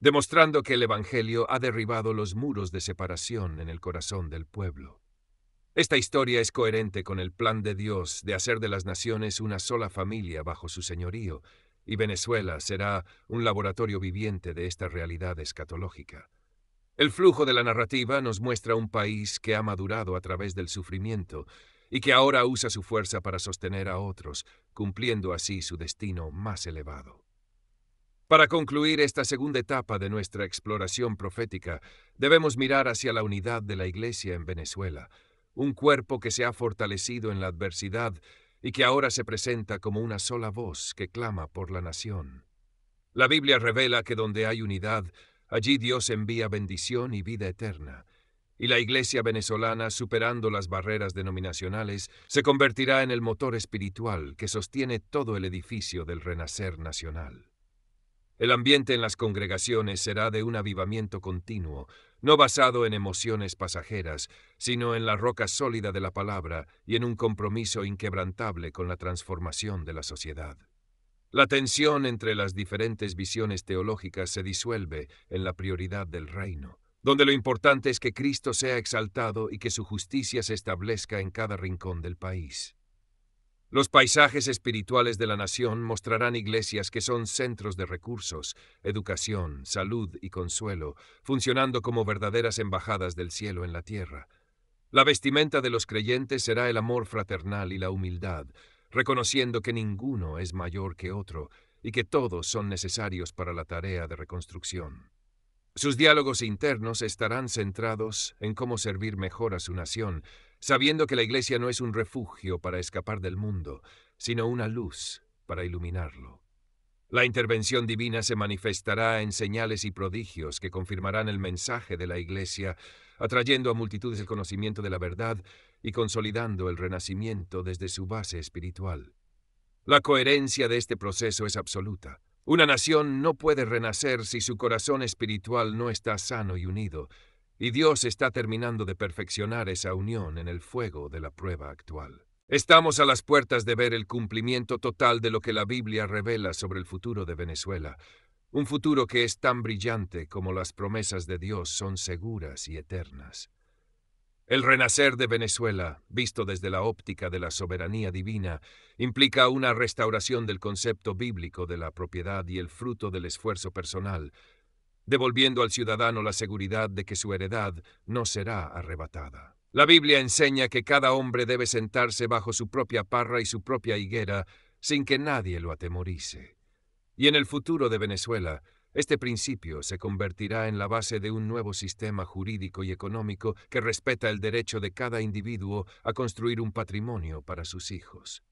[SPEAKER 1] demostrando que el Evangelio ha derribado los muros de separación en el corazón del pueblo. Esta historia es coherente con el plan de Dios de hacer de las naciones una sola familia bajo su señorío, y Venezuela será un laboratorio viviente de esta realidad escatológica. El flujo de la narrativa nos muestra un país que ha madurado a través del sufrimiento y que ahora usa su fuerza para sostener a otros, cumpliendo así su destino más elevado. Para concluir esta segunda etapa de nuestra exploración profética, debemos mirar hacia la unidad de la Iglesia en Venezuela, un cuerpo que se ha fortalecido en la adversidad y que ahora se presenta como una sola voz que clama por la nación. La Biblia revela que donde hay unidad, allí Dios envía bendición y vida eterna, y la Iglesia venezolana, superando las barreras denominacionales, se convertirá en el motor espiritual que sostiene todo el edificio del renacer nacional. El ambiente en las congregaciones será de un avivamiento continuo, no basado en emociones pasajeras, sino en la roca sólida de la palabra y en un compromiso inquebrantable con la transformación de la sociedad. La tensión entre las diferentes visiones teológicas se disuelve en la prioridad del reino, donde lo importante es que Cristo sea exaltado y que su justicia se establezca en cada rincón del país. Los paisajes espirituales de la nación mostrarán iglesias que son centros de recursos, educación, salud y consuelo, funcionando como verdaderas embajadas del cielo en la tierra. La vestimenta de los creyentes será el amor fraternal y la humildad, reconociendo que ninguno es mayor que otro y que todos son necesarios para la tarea de reconstrucción. Sus diálogos internos estarán centrados en cómo servir mejor a su nación, sabiendo que la Iglesia no es un refugio para escapar del mundo, sino una luz para iluminarlo. La intervención divina se manifestará en señales y prodigios que confirmarán el mensaje de la Iglesia, atrayendo a multitudes el conocimiento de la verdad y consolidando el renacimiento desde su base espiritual. La coherencia de este proceso es absoluta. Una nación no puede renacer si su corazón espiritual no está sano y unido, y Dios está terminando de perfeccionar esa unión en el fuego de la prueba actual. Estamos a las puertas de ver el cumplimiento total de lo que la Biblia revela sobre el futuro de Venezuela, un futuro que es tan brillante como las promesas de Dios son seguras y eternas. El renacer de Venezuela, visto desde la óptica de la soberanía divina, implica una restauración del concepto bíblico de la propiedad y el fruto del esfuerzo personal, devolviendo al ciudadano la seguridad de que su heredad no será arrebatada. La Biblia enseña que cada hombre debe sentarse bajo su propia parra y su propia higuera sin que nadie lo atemorice. Y en el futuro de Venezuela, este principio se convertirá en la base de un nuevo sistema jurídico y económico que respeta el derecho de cada individuo a construir un patrimonio para sus hijos.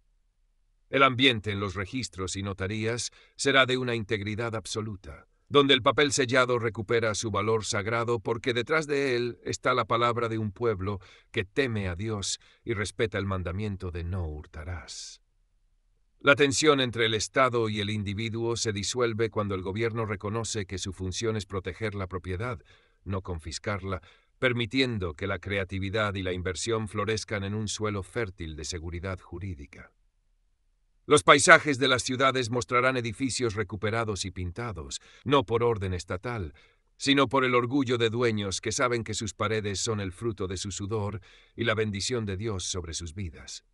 [SPEAKER 1] El ambiente en los registros y notarías será de una integridad absoluta, donde el papel sellado recupera su valor sagrado porque detrás de él está la palabra de un pueblo que teme a Dios y respeta el mandamiento de no hurtarás. La tensión entre el Estado y el individuo se disuelve cuando el gobierno reconoce que su función es proteger la propiedad, no confiscarla, permitiendo que la creatividad y la inversión florezcan en un suelo fértil de seguridad jurídica. Los paisajes de las ciudades mostrarán edificios recuperados y pintados, no por orden estatal, sino por el orgullo de dueños que saben que sus paredes son el fruto de su sudor y la bendición de Dios sobre sus vidas.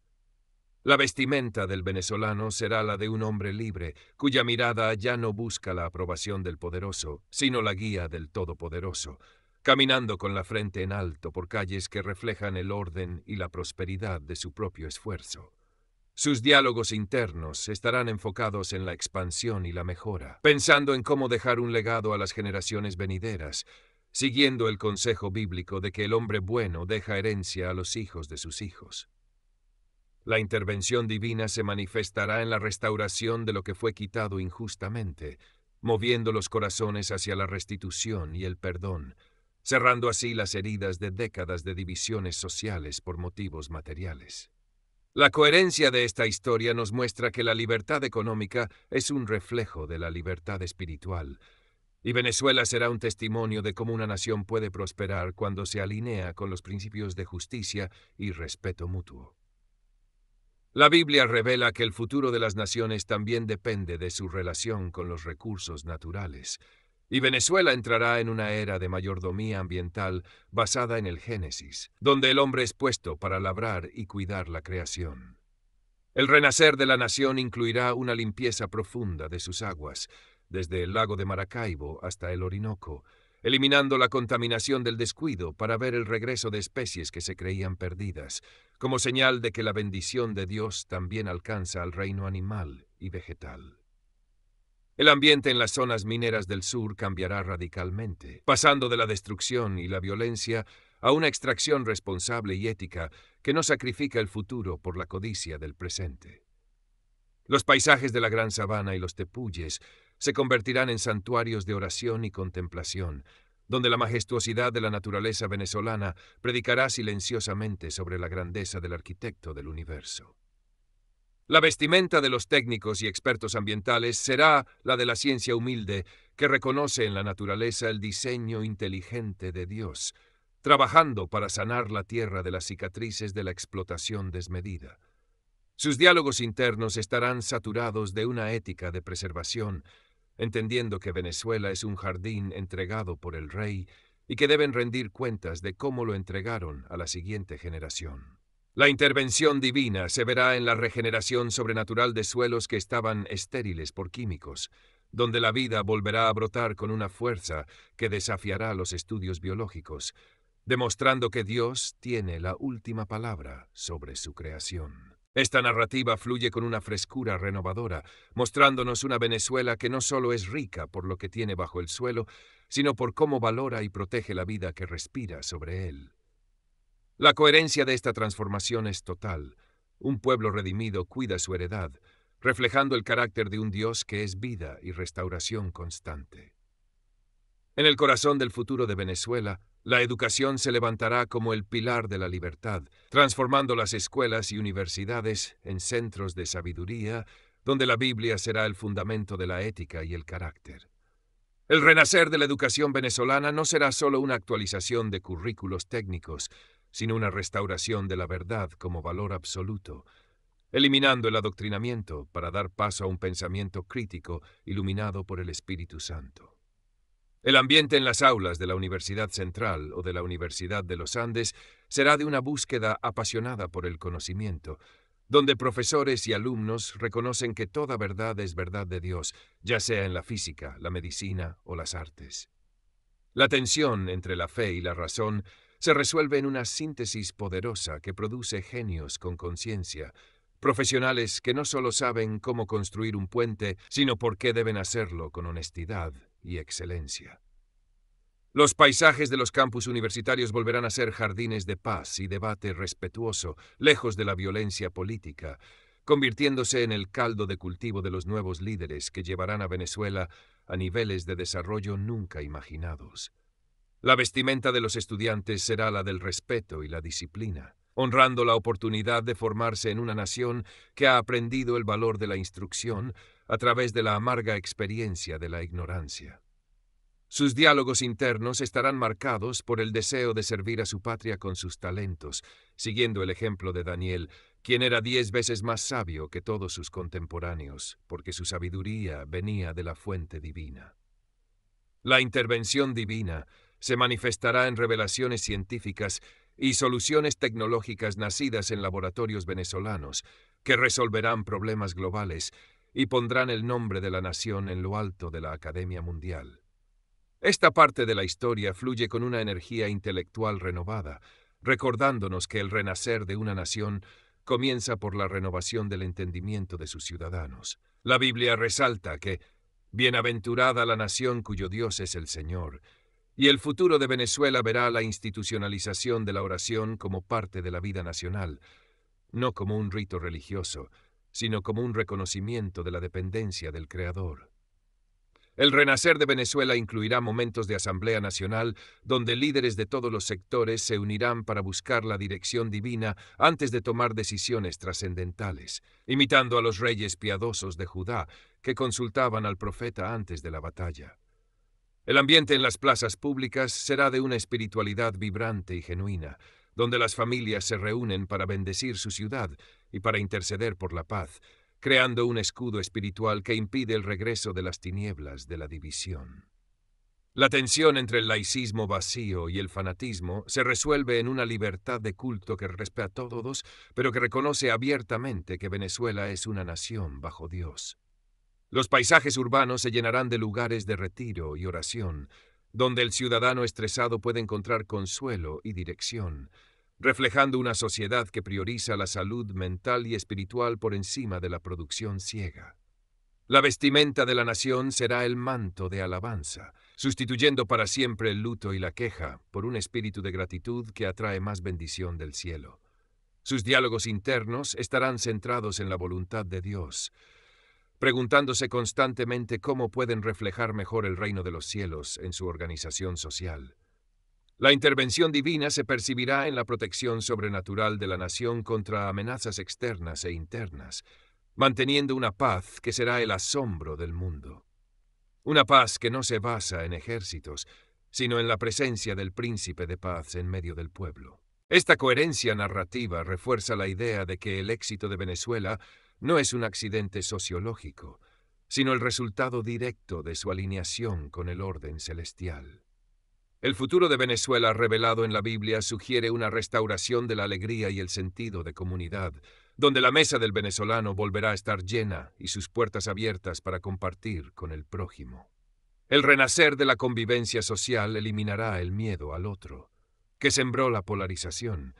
[SPEAKER 1] La vestimenta del venezolano será la de un hombre libre, cuya mirada ya no busca la aprobación del poderoso, sino la guía del Todopoderoso, caminando con la frente en alto por calles que reflejan el orden y la prosperidad de su propio esfuerzo. Sus diálogos internos estarán enfocados en la expansión y la mejora, pensando en cómo dejar un legado a las generaciones venideras, siguiendo el consejo bíblico de que el hombre bueno deja herencia a los hijos de sus hijos. La intervención divina se manifestará en la restauración de lo que fue quitado injustamente, moviendo los corazones hacia la restitución y el perdón, cerrando así las heridas de décadas de divisiones sociales por motivos materiales. La coherencia de esta historia nos muestra que la libertad económica es un reflejo de la libertad espiritual, y Venezuela será un testimonio de cómo una nación puede prosperar cuando se alinea con los principios de justicia y respeto mutuo. La Biblia revela que el futuro de las naciones también depende de su relación con los recursos naturales, y Venezuela entrará en una era de mayordomía ambiental basada en el Génesis, donde el hombre es puesto para labrar y cuidar la creación. El renacer de la nación incluirá una limpieza profunda de sus aguas, desde el lago de Maracaibo hasta el Orinoco, eliminando la contaminación del descuido para ver el regreso de especies que se creían perdidas, como señal de que la bendición de Dios también alcanza al reino animal y vegetal. El ambiente en las zonas mineras del sur cambiará radicalmente, pasando de la destrucción y la violencia a una extracción responsable y ética que no sacrifica el futuro por la codicia del presente. Los paisajes de la Gran Sabana y los tepuyes se convertirán en santuarios de oración y contemplación, donde la majestuosidad de la naturaleza venezolana predicará silenciosamente sobre la grandeza del arquitecto del universo. La vestimenta de los técnicos y expertos ambientales será la de la ciencia humilde que reconoce en la naturaleza el diseño inteligente de Dios, trabajando para sanar la tierra de las cicatrices de la explotación desmedida. Sus diálogos internos estarán saturados de una ética de preservación, entendiendo que Venezuela es un jardín entregado por el rey y que deben rendir cuentas de cómo lo entregaron a la siguiente generación. La intervención divina se verá en la regeneración sobrenatural de suelos que estaban estériles por químicos, donde la vida volverá a brotar con una fuerza que desafiará los estudios biológicos, demostrando que Dios tiene la última palabra sobre su creación. Esta narrativa fluye con una frescura renovadora, mostrándonos una Venezuela que no solo es rica por lo que tiene bajo el suelo, sino por cómo valora y protege la vida que respira sobre él. La coherencia de esta transformación es total. Un pueblo redimido cuida su heredad, reflejando el carácter de un Dios que es vida y restauración constante. En el corazón del futuro de Venezuela, la educación se levantará como el pilar de la libertad, transformando las escuelas y universidades en centros de sabiduría, donde la Biblia será el fundamento de la ética y el carácter. El renacer de la educación venezolana no será solo una actualización de currículos técnicos, sino una restauración de la verdad como valor absoluto, eliminando el adoctrinamiento para dar paso a un pensamiento crítico iluminado por el Espíritu Santo. El ambiente en las aulas de la Universidad Central o de la Universidad de los Andes será de una búsqueda apasionada por el conocimiento, donde profesores y alumnos reconocen que toda verdad es verdad de Dios, ya sea en la física, la medicina o las artes. La tensión entre la fe y la razón se resuelve en una síntesis poderosa que produce genios con conciencia, profesionales que no solo saben cómo construir un puente, sino por qué deben hacerlo con honestidad y excelencia. Los paisajes de los campus universitarios volverán a ser jardines de paz y debate respetuoso, lejos de la violencia política, convirtiéndose en el caldo de cultivo de los nuevos líderes que llevarán a Venezuela a niveles de desarrollo nunca imaginados. La vestimenta de los estudiantes será la del respeto y la disciplina, honrando la oportunidad de formarse en una nación que ha aprendido el valor de la instrucción a través de la amarga experiencia de la ignorancia. Sus diálogos internos estarán marcados por el deseo de servir a su patria con sus talentos, siguiendo el ejemplo de Daniel, quien era 10 veces más sabio que todos sus contemporáneos, porque su sabiduría venía de la fuente divina. La intervención divina se manifestará en revelaciones científicas y soluciones tecnológicas nacidas en laboratorios venezolanos, que resolverán problemas globales y pondrán el nombre de la nación en lo alto de la Academia Mundial. Esta parte de la historia fluye con una energía intelectual renovada, recordándonos que el renacer de una nación comienza por la renovación del entendimiento de sus ciudadanos. La Biblia resalta que bienaventurada la nación cuyo Dios es el Señor, y el futuro de Venezuela verá la institucionalización de la oración como parte de la vida nacional, no como un rito religioso, sino como un reconocimiento de la dependencia del Creador. El renacer de Venezuela incluirá momentos de Asamblea Nacional donde líderes de todos los sectores se unirán para buscar la dirección divina antes de tomar decisiones trascendentales, imitando a los reyes piadosos de Judá que consultaban al profeta antes de la batalla. El ambiente en las plazas públicas será de una espiritualidad vibrante y genuina, donde las familias se reúnen para bendecir su ciudad y para interceder por la paz, creando un escudo espiritual que impide el regreso de las tinieblas de la división. La tensión entre el laicismo vacío y el fanatismo se resuelve en una libertad de culto que respeta a todos, pero que reconoce abiertamente que Venezuela es una nación bajo Dios. Los paisajes urbanos se llenarán de lugares de retiro y oración, donde el ciudadano estresado puede encontrar consuelo y dirección, reflejando una sociedad que prioriza la salud mental y espiritual por encima de la producción ciega. La vestimenta de la nación será el manto de alabanza, sustituyendo para siempre el luto y la queja por un espíritu de gratitud que atrae más bendición del cielo. Sus diálogos internos estarán centrados en la voluntad de Dios, preguntándose constantemente cómo pueden reflejar mejor el reino de los cielos en su organización social. La intervención divina se percibirá en la protección sobrenatural de la nación contra amenazas externas e internas, manteniendo una paz que será el asombro del mundo. Una paz que no se basa en ejércitos, sino en la presencia del príncipe de paz en medio del pueblo. Esta coherencia narrativa refuerza la idea de que el éxito de Venezuela no es un accidente sociológico, sino el resultado directo de su alineación con el orden celestial. El futuro de Venezuela revelado en la Biblia sugiere una restauración de la alegría y el sentido de comunidad, donde la mesa del venezolano volverá a estar llena y sus puertas abiertas para compartir con el prójimo. El renacer de la convivencia social eliminará el miedo al otro, que sembró la polarización,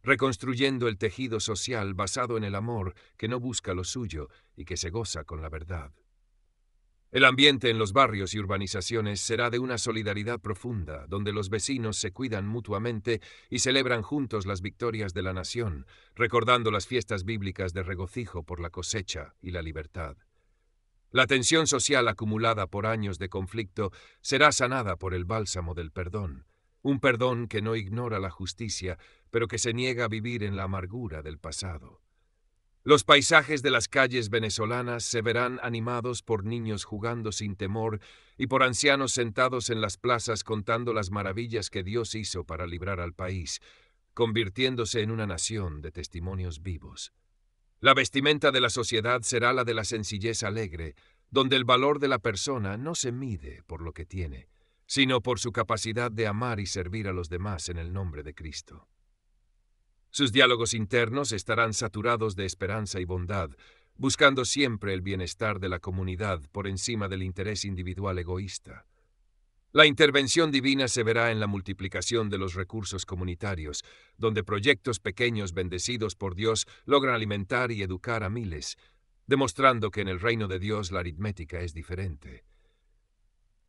[SPEAKER 1] reconstruyendo el tejido social basado en el amor que no busca lo suyo y que se goza con la verdad. El ambiente en los barrios y urbanizaciones será de una solidaridad profunda, donde los vecinos se cuidan mutuamente y celebran juntos las victorias de la nación, recordando las fiestas bíblicas de regocijo por la cosecha y la libertad. La tensión social acumulada por años de conflicto será sanada por el bálsamo del perdón, un perdón que no ignora la justicia, pero que se niega a vivir en la amargura del pasado. Los paisajes de las calles venezolanas se verán animados por niños jugando sin temor y por ancianos sentados en las plazas contando las maravillas que Dios hizo para librar al país, convirtiéndose en una nación de testimonios vivos. La vestimenta de la sociedad será la de la sencillez alegre, donde el valor de la persona no se mide por lo que tiene, sino por su capacidad de amar y servir a los demás en el nombre de Cristo. Sus diálogos internos estarán saturados de esperanza y bondad, buscando siempre el bienestar de la comunidad por encima del interés individual egoísta. La intervención divina se verá en la multiplicación de los recursos comunitarios, donde proyectos pequeños bendecidos por Dios logran alimentar y educar a miles, demostrando que en el reino de Dios la aritmética es diferente.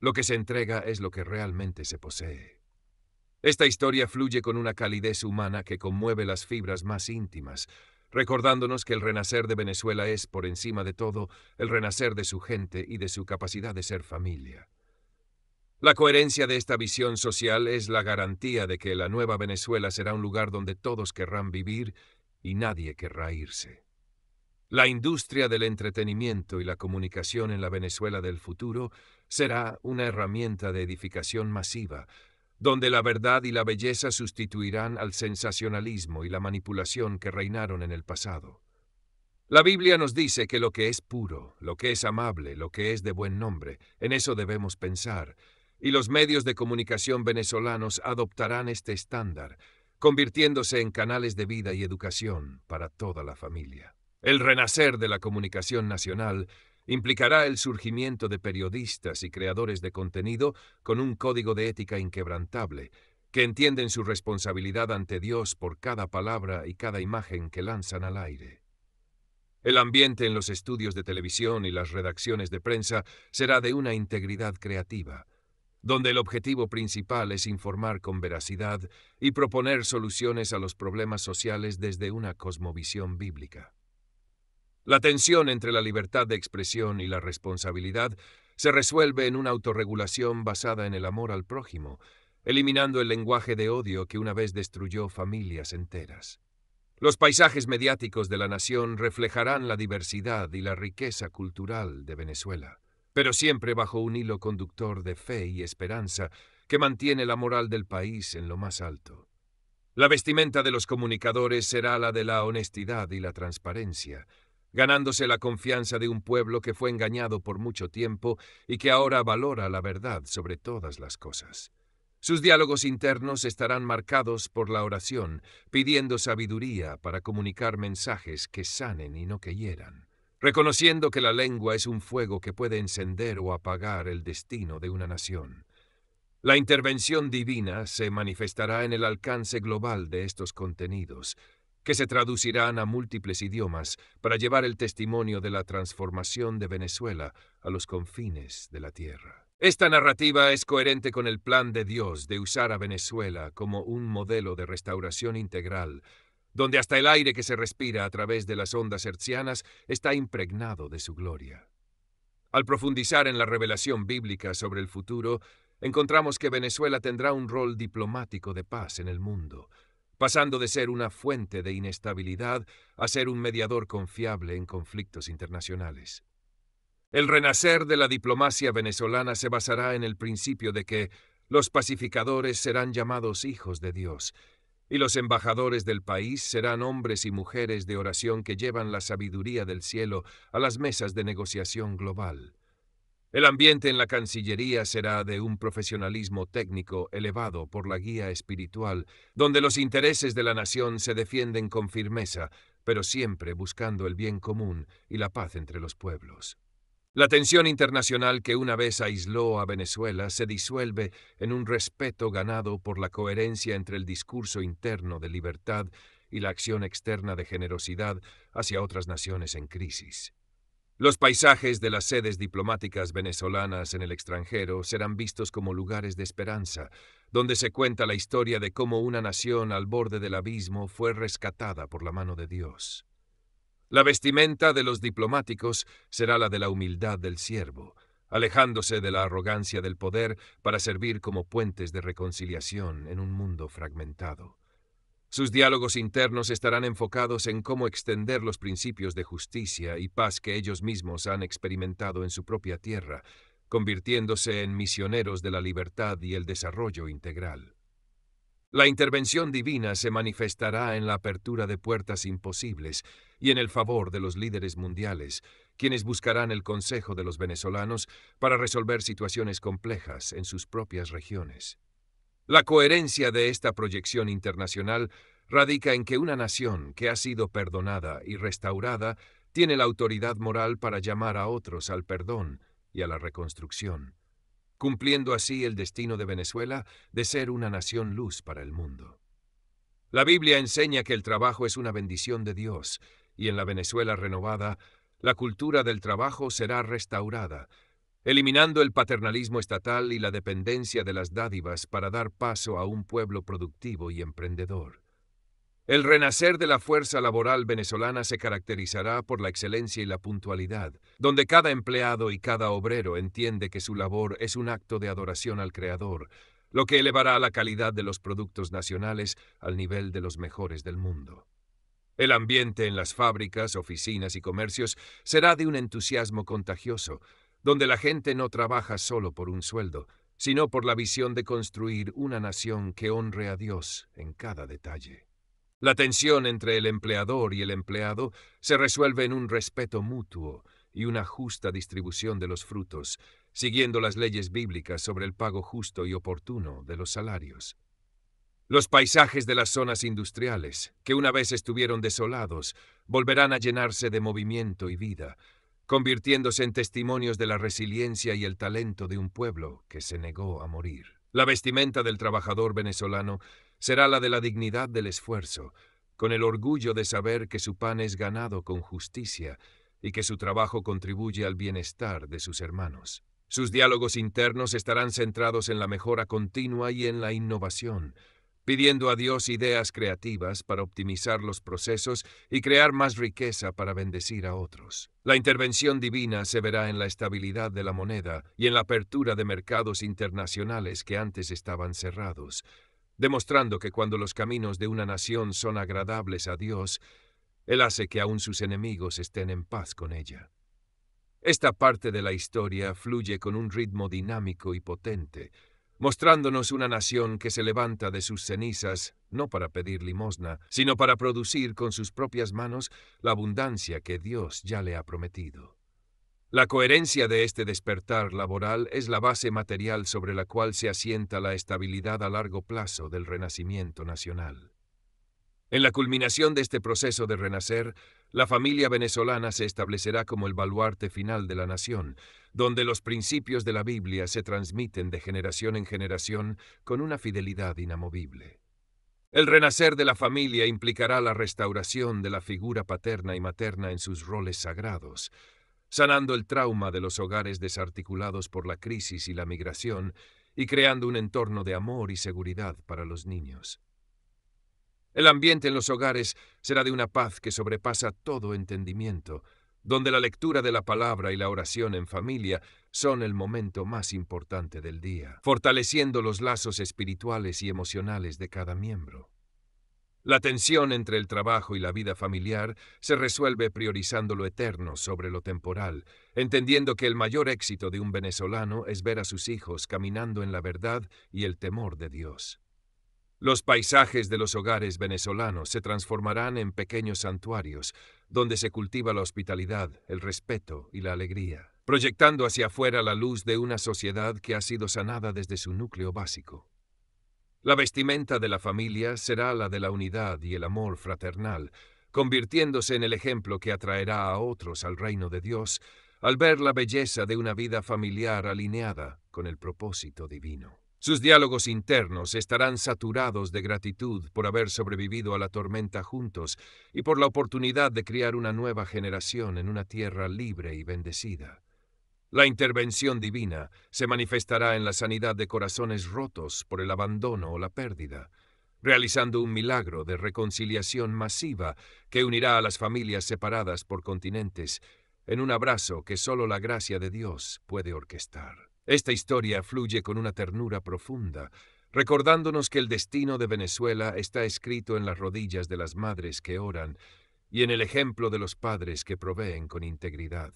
[SPEAKER 1] Lo que se entrega es lo que realmente se posee. Esta historia fluye con una calidez humana que conmueve las fibras más íntimas, recordándonos que el renacer de Venezuela es, por encima de todo, el renacer de su gente y de su capacidad de ser familia. La coherencia de esta visión social es la garantía de que la nueva Venezuela será un lugar donde todos querrán vivir y nadie querrá irse. La industria del entretenimiento y la comunicación en la Venezuela del futuro será una herramienta de edificación masiva, donde la verdad y la belleza sustituirán al sensacionalismo y la manipulación que reinaron en el pasado. La Biblia nos dice que lo que es puro, lo que es amable, lo que es de buen nombre, en eso debemos pensar, y los medios de comunicación venezolanos adoptarán este estándar, convirtiéndose en canales de vida y educación para toda la familia. El renacer de la comunicación nacional implicará el surgimiento de periodistas y creadores de contenido con un código de ética inquebrantable, que entienden su responsabilidad ante Dios por cada palabra y cada imagen que lanzan al aire. El ambiente en los estudios de televisión y las redacciones de prensa será de una integridad creativa, donde el objetivo principal es informar con veracidad y proponer soluciones a los problemas sociales desde una cosmovisión bíblica. La tensión entre la libertad de expresión y la responsabilidad se resuelve en una autorregulación basada en el amor al prójimo, eliminando el lenguaje de odio que una vez destruyó familias enteras. Los paisajes mediáticos de la nación reflejarán la diversidad y la riqueza cultural de Venezuela, pero siempre bajo un hilo conductor de fe y esperanza que mantiene la moral del país en lo más alto. La vestimenta de los comunicadores será la de la honestidad y la transparencia, ganándose la confianza de un pueblo que fue engañado por mucho tiempo y que ahora valora la verdad sobre todas las cosas. Sus diálogos internos estarán marcados por la oración, pidiendo sabiduría para comunicar mensajes que sanen y no que hieran, reconociendo que la lengua es un fuego que puede encender o apagar el destino de una nación. La intervención divina se manifestará en el alcance global de estos contenidos, que se traducirán a múltiples idiomas para llevar el testimonio de la transformación de Venezuela a los confines de la tierra. Esta narrativa es coherente con el plan de Dios de usar a Venezuela como un modelo de restauración integral, donde hasta el aire que se respira a través de las ondas hertzianas está impregnado de su gloria. Al profundizar en la revelación bíblica sobre el futuro, encontramos que Venezuela tendrá un rol diplomático de paz en el mundo, pasando de ser una fuente de inestabilidad a ser un mediador confiable en conflictos internacionales. El renacer de la diplomacia venezolana se basará en el principio de que los pacificadores serán llamados hijos de Dios, y los embajadores del país serán hombres y mujeres de oración que llevan la sabiduría del cielo a las mesas de negociación global. El ambiente en la Cancillería será de un profesionalismo técnico elevado por la guía espiritual, donde los intereses de la nación se defienden con firmeza, pero siempre buscando el bien común y la paz entre los pueblos. La tensión internacional que una vez aisló a Venezuela se disuelve en un respeto ganado por la coherencia entre el discurso interno de libertad y la acción externa de generosidad hacia otras naciones en crisis. Los paisajes de las sedes diplomáticas venezolanas en el extranjero serán vistos como lugares de esperanza, donde se cuenta la historia de cómo una nación al borde del abismo fue rescatada por la mano de Dios. La vestimenta de los diplomáticos será la de la humildad del siervo, alejándose de la arrogancia del poder para servir como puentes de reconciliación en un mundo fragmentado. Sus diálogos internos estarán enfocados en cómo extender los principios de justicia y paz que ellos mismos han experimentado en su propia tierra, convirtiéndose en misioneros de la libertad y el desarrollo integral. La intervención divina se manifestará en la apertura de puertas imposibles y en el favor de los líderes mundiales, quienes buscarán el consejo de los venezolanos para resolver situaciones complejas en sus propias regiones. La coherencia de esta proyección internacional radica en que una nación que ha sido perdonada y restaurada tiene la autoridad moral para llamar a otros al perdón y a la reconstrucción, cumpliendo así el destino de Venezuela de ser una nación luz para el mundo. La Biblia enseña que el trabajo es una bendición de Dios, y en la Venezuela renovada, la cultura del trabajo será restaurada, eliminando el paternalismo estatal y la dependencia de las dádivas para dar paso a un pueblo productivo y emprendedor. El renacer de la fuerza laboral venezolana se caracterizará por la excelencia y la puntualidad, donde cada empleado y cada obrero entiende que su labor es un acto de adoración al Creador, lo que elevará la calidad de los productos nacionales al nivel de los mejores del mundo. El ambiente en las fábricas, oficinas y comercios será de un entusiasmo contagioso, donde la gente no trabaja solo por un sueldo, sino por la visión de construir una nación que honre a Dios en cada detalle. La tensión entre el empleador y el empleado se resuelve en un respeto mutuo y una justa distribución de los frutos, siguiendo las leyes bíblicas sobre el pago justo y oportuno de los salarios. Los paisajes de las zonas industriales, que una vez estuvieron desolados, volverán a llenarse de movimiento y vida, convirtiéndose en testimonios de la resiliencia y el talento de un pueblo que se negó a morir. La vestimenta del trabajador venezolano será la de la dignidad del esfuerzo, con el orgullo de saber que su pan es ganado con justicia y que su trabajo contribuye al bienestar de sus hermanos. Sus diálogos internos estarán centrados en la mejora continua y en la innovación, pidiendo a Dios ideas creativas para optimizar los procesos y crear más riqueza para bendecir a otros. La intervención divina se verá en la estabilidad de la moneda y en la apertura de mercados internacionales que antes estaban cerrados, demostrando que cuando los caminos de una nación son agradables a Dios, Él hace que aún sus enemigos estén en paz con ella. Esta parte de la historia fluye con un ritmo dinámico y potente, mostrándonos una nación que se levanta de sus cenizas no para pedir limosna, sino para producir con sus propias manos la abundancia que Dios ya le ha prometido. La coherencia de este despertar laboral es la base material sobre la cual se asienta la estabilidad a largo plazo del renacimiento nacional. En la culminación de este proceso de renacer, la familia venezolana se establecerá como el baluarte final de la nación, donde los principios de la Biblia se transmiten de generación en generación con una fidelidad inamovible. El renacer de la familia implicará la restauración de la figura paterna y materna en sus roles sagrados, sanando el trauma de los hogares desarticulados por la crisis y la migración y creando un entorno de amor y seguridad para los niños. El ambiente en los hogares será de una paz que sobrepasa todo entendimiento, donde la lectura de la palabra y la oración en familia son el momento más importante del día, fortaleciendo los lazos espirituales y emocionales de cada miembro. La tensión entre el trabajo y la vida familiar se resuelve priorizando lo eterno sobre lo temporal, entendiendo que el mayor éxito de un venezolano es ver a sus hijos caminando en la verdad y el temor de Dios. Los paisajes de los hogares venezolanos se transformarán en pequeños santuarios, donde se cultiva la hospitalidad, el respeto y la alegría, proyectando hacia afuera la luz de una sociedad que ha sido sanada desde su núcleo básico. La vestimenta de la familia será la de la unidad y el amor fraternal, convirtiéndose en el ejemplo que atraerá a otros al reino de Dios al ver la belleza de una vida familiar alineada con el propósito divino. Sus diálogos internos estarán saturados de gratitud por haber sobrevivido a la tormenta juntos y por la oportunidad de criar una nueva generación en una tierra libre y bendecida. La intervención divina se manifestará en la sanidad de corazones rotos por el abandono o la pérdida, realizando un milagro de reconciliación masiva que unirá a las familias separadas por continentes en un abrazo que solo la gracia de Dios puede orquestar. Esta historia fluye con una ternura profunda, recordándonos que el destino de Venezuela está escrito en las rodillas de las madres que oran y en el ejemplo de los padres que proveen con integridad.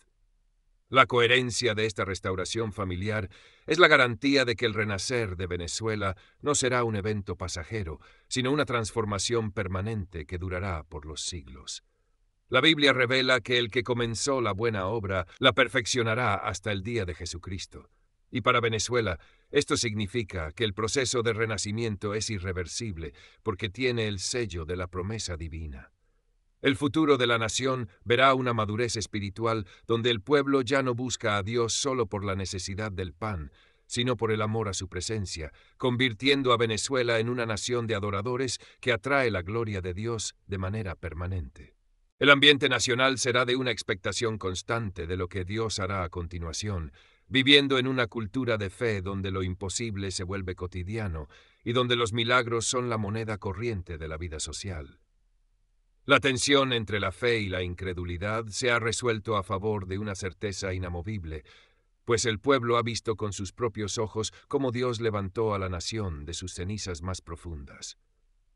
[SPEAKER 1] La coherencia de esta restauración familiar es la garantía de que el renacer de Venezuela no será un evento pasajero, sino una transformación permanente que durará por los siglos. La Biblia revela que el que comenzó la buena obra la perfeccionará hasta el día de Jesucristo. Y para Venezuela, esto significa que el proceso de renacimiento es irreversible porque tiene el sello de la promesa divina. El futuro de la nación verá una madurez espiritual donde el pueblo ya no busca a Dios solo por la necesidad del pan, sino por el amor a su presencia, convirtiendo a Venezuela en una nación de adoradores que atrae la gloria de Dios de manera permanente. El ambiente nacional será de una expectación constante de lo que Dios hará a continuación, viviendo en una cultura de fe donde lo imposible se vuelve cotidiano y donde los milagros son la moneda corriente de la vida social. La tensión entre la fe y la incredulidad se ha resuelto a favor de una certeza inamovible, pues el pueblo ha visto con sus propios ojos cómo Dios levantó a la nación de sus cenizas más profundas.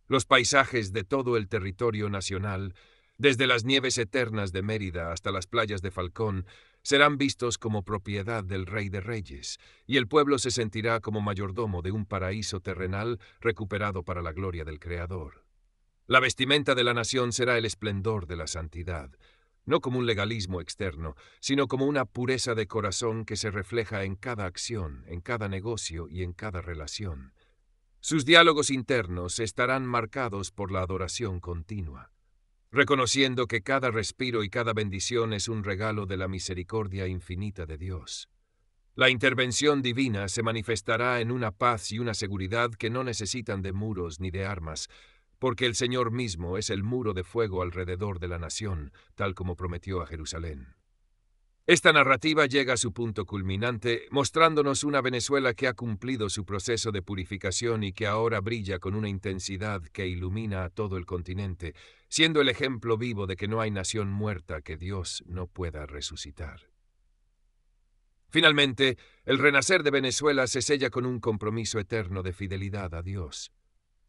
[SPEAKER 1] Los paisajes de todo el territorio nacional, desde las nieves eternas de Mérida hasta las playas de Falcón, serán vistos como propiedad del Rey de Reyes, y el pueblo se sentirá como mayordomo de un paraíso terrenal recuperado para la gloria del Creador. La vestimenta de la nación será el esplendor de la santidad, no como un legalismo externo, sino como una pureza de corazón que se refleja en cada acción, en cada negocio y en cada relación. Sus diálogos internos estarán marcados por la adoración continua, reconociendo que cada respiro y cada bendición es un regalo de la misericordia infinita de Dios. La intervención divina se manifestará en una paz y una seguridad que no necesitan de muros ni de armas, porque el Señor mismo es el muro de fuego alrededor de la nación, tal como prometió a Jerusalén. Esta narrativa llega a su punto culminante, mostrándonos una Venezuela que ha cumplido su proceso de purificación y que ahora brilla con una intensidad que ilumina a todo el continente, siendo el ejemplo vivo de que no hay nación muerta que Dios no pueda resucitar. Finalmente, el renacer de Venezuela se sella con un compromiso eterno de fidelidad a Dios,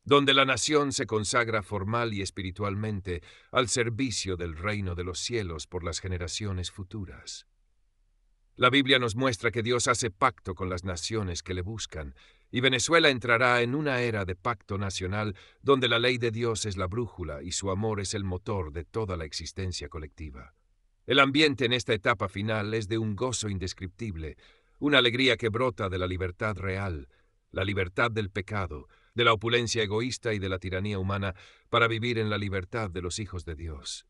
[SPEAKER 1] donde la nación se consagra formal y espiritualmente al servicio del reino de los cielos por las generaciones futuras. La Biblia nos muestra que Dios hace pacto con las naciones que le buscan, y Venezuela entrará en una era de pacto nacional donde la ley de Dios es la brújula y su amor es el motor de toda la existencia colectiva. El ambiente en esta etapa final es de un gozo indescriptible, una alegría que brota de la libertad real, la libertad del pecado, de la opulencia egoísta y de la tiranía humana para vivir en la libertad de los hijos de Dios.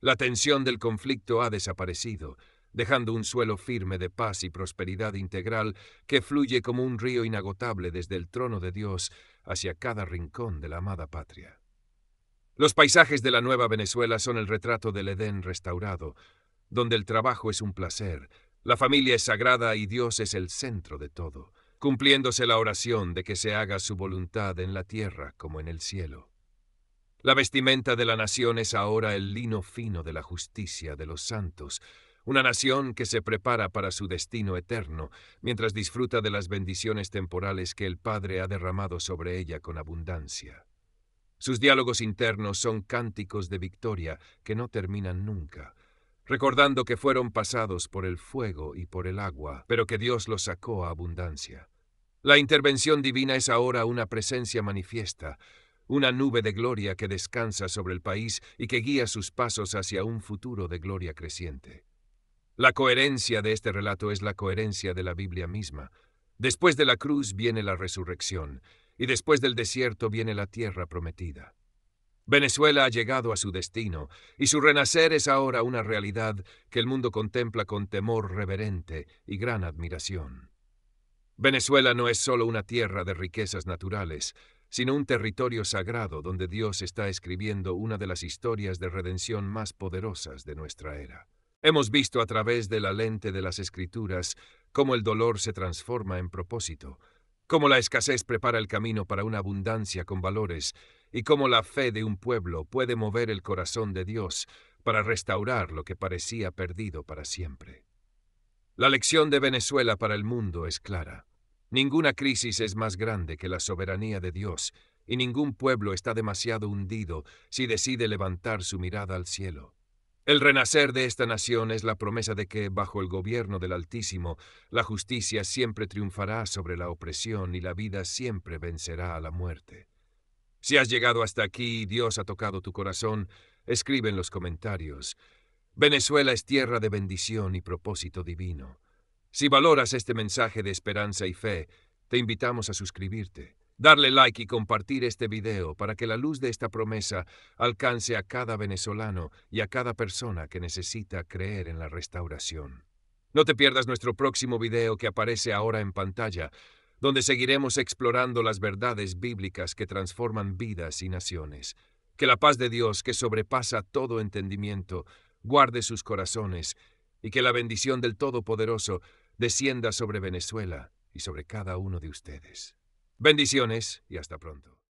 [SPEAKER 1] La tensión del conflicto ha desaparecido, dejando un suelo firme de paz y prosperidad integral que fluye como un río inagotable desde el trono de Dios hacia cada rincón de la amada patria. Los paisajes de la nueva Venezuela son el retrato del Edén restaurado, donde el trabajo es un placer, la familia es sagrada y Dios es el centro de todo, cumpliéndose la oración de que se haga su voluntad en la tierra como en el cielo. La vestimenta de la nación es ahora el lino fino de la justicia de los santos, una nación que se prepara para su destino eterno, mientras disfruta de las bendiciones temporales que el Padre ha derramado sobre ella con abundancia. Sus diálogos internos son cánticos de victoria que no terminan nunca, recordando que fueron pasados por el fuego y por el agua, pero que Dios los sacó a abundancia. La intervención divina es ahora una presencia manifiesta, una nube de gloria que descansa sobre el país y que guía sus pasos hacia un futuro de gloria creciente. La coherencia de este relato es la coherencia de la Biblia misma. Después de la cruz viene la resurrección, y después del desierto viene la tierra prometida. Venezuela ha llegado a su destino, y su renacer es ahora una realidad que el mundo contempla con temor reverente y gran admiración. Venezuela no es solo una tierra de riquezas naturales, sino un territorio sagrado donde Dios está escribiendo una de las historias de redención más poderosas de nuestra era. Hemos visto a través de la lente de las Escrituras cómo el dolor se transforma en propósito, cómo la escasez prepara el camino para una abundancia con valores y cómo la fe de un pueblo puede mover el corazón de Dios para restaurar lo que parecía perdido para siempre. La lección de Venezuela para el mundo es clara. Ninguna crisis es más grande que la soberanía de Dios y ningún pueblo está demasiado hundido si decide levantar su mirada al cielo. El renacer de esta nación es la promesa de que, bajo el gobierno del Altísimo, la justicia siempre triunfará sobre la opresión y la vida siempre vencerá a la muerte. Si has llegado hasta aquí y Dios ha tocado tu corazón, escribe en los comentarios. Venezuela es tierra de bendición y propósito divino. Si valoras este mensaje de esperanza y fe, te invitamos a suscribirte, darle like y compartir este video para que la luz de esta promesa alcance a cada venezolano y a cada persona que necesita creer en la restauración. No te pierdas nuestro próximo video que aparece ahora en pantalla, donde seguiremos explorando las verdades bíblicas que transforman vidas y naciones. Que la paz de Dios, que sobrepasa todo entendimiento, guarde sus corazones y que la bendición del Todopoderoso descienda sobre Venezuela y sobre cada uno de ustedes. Bendiciones y hasta pronto.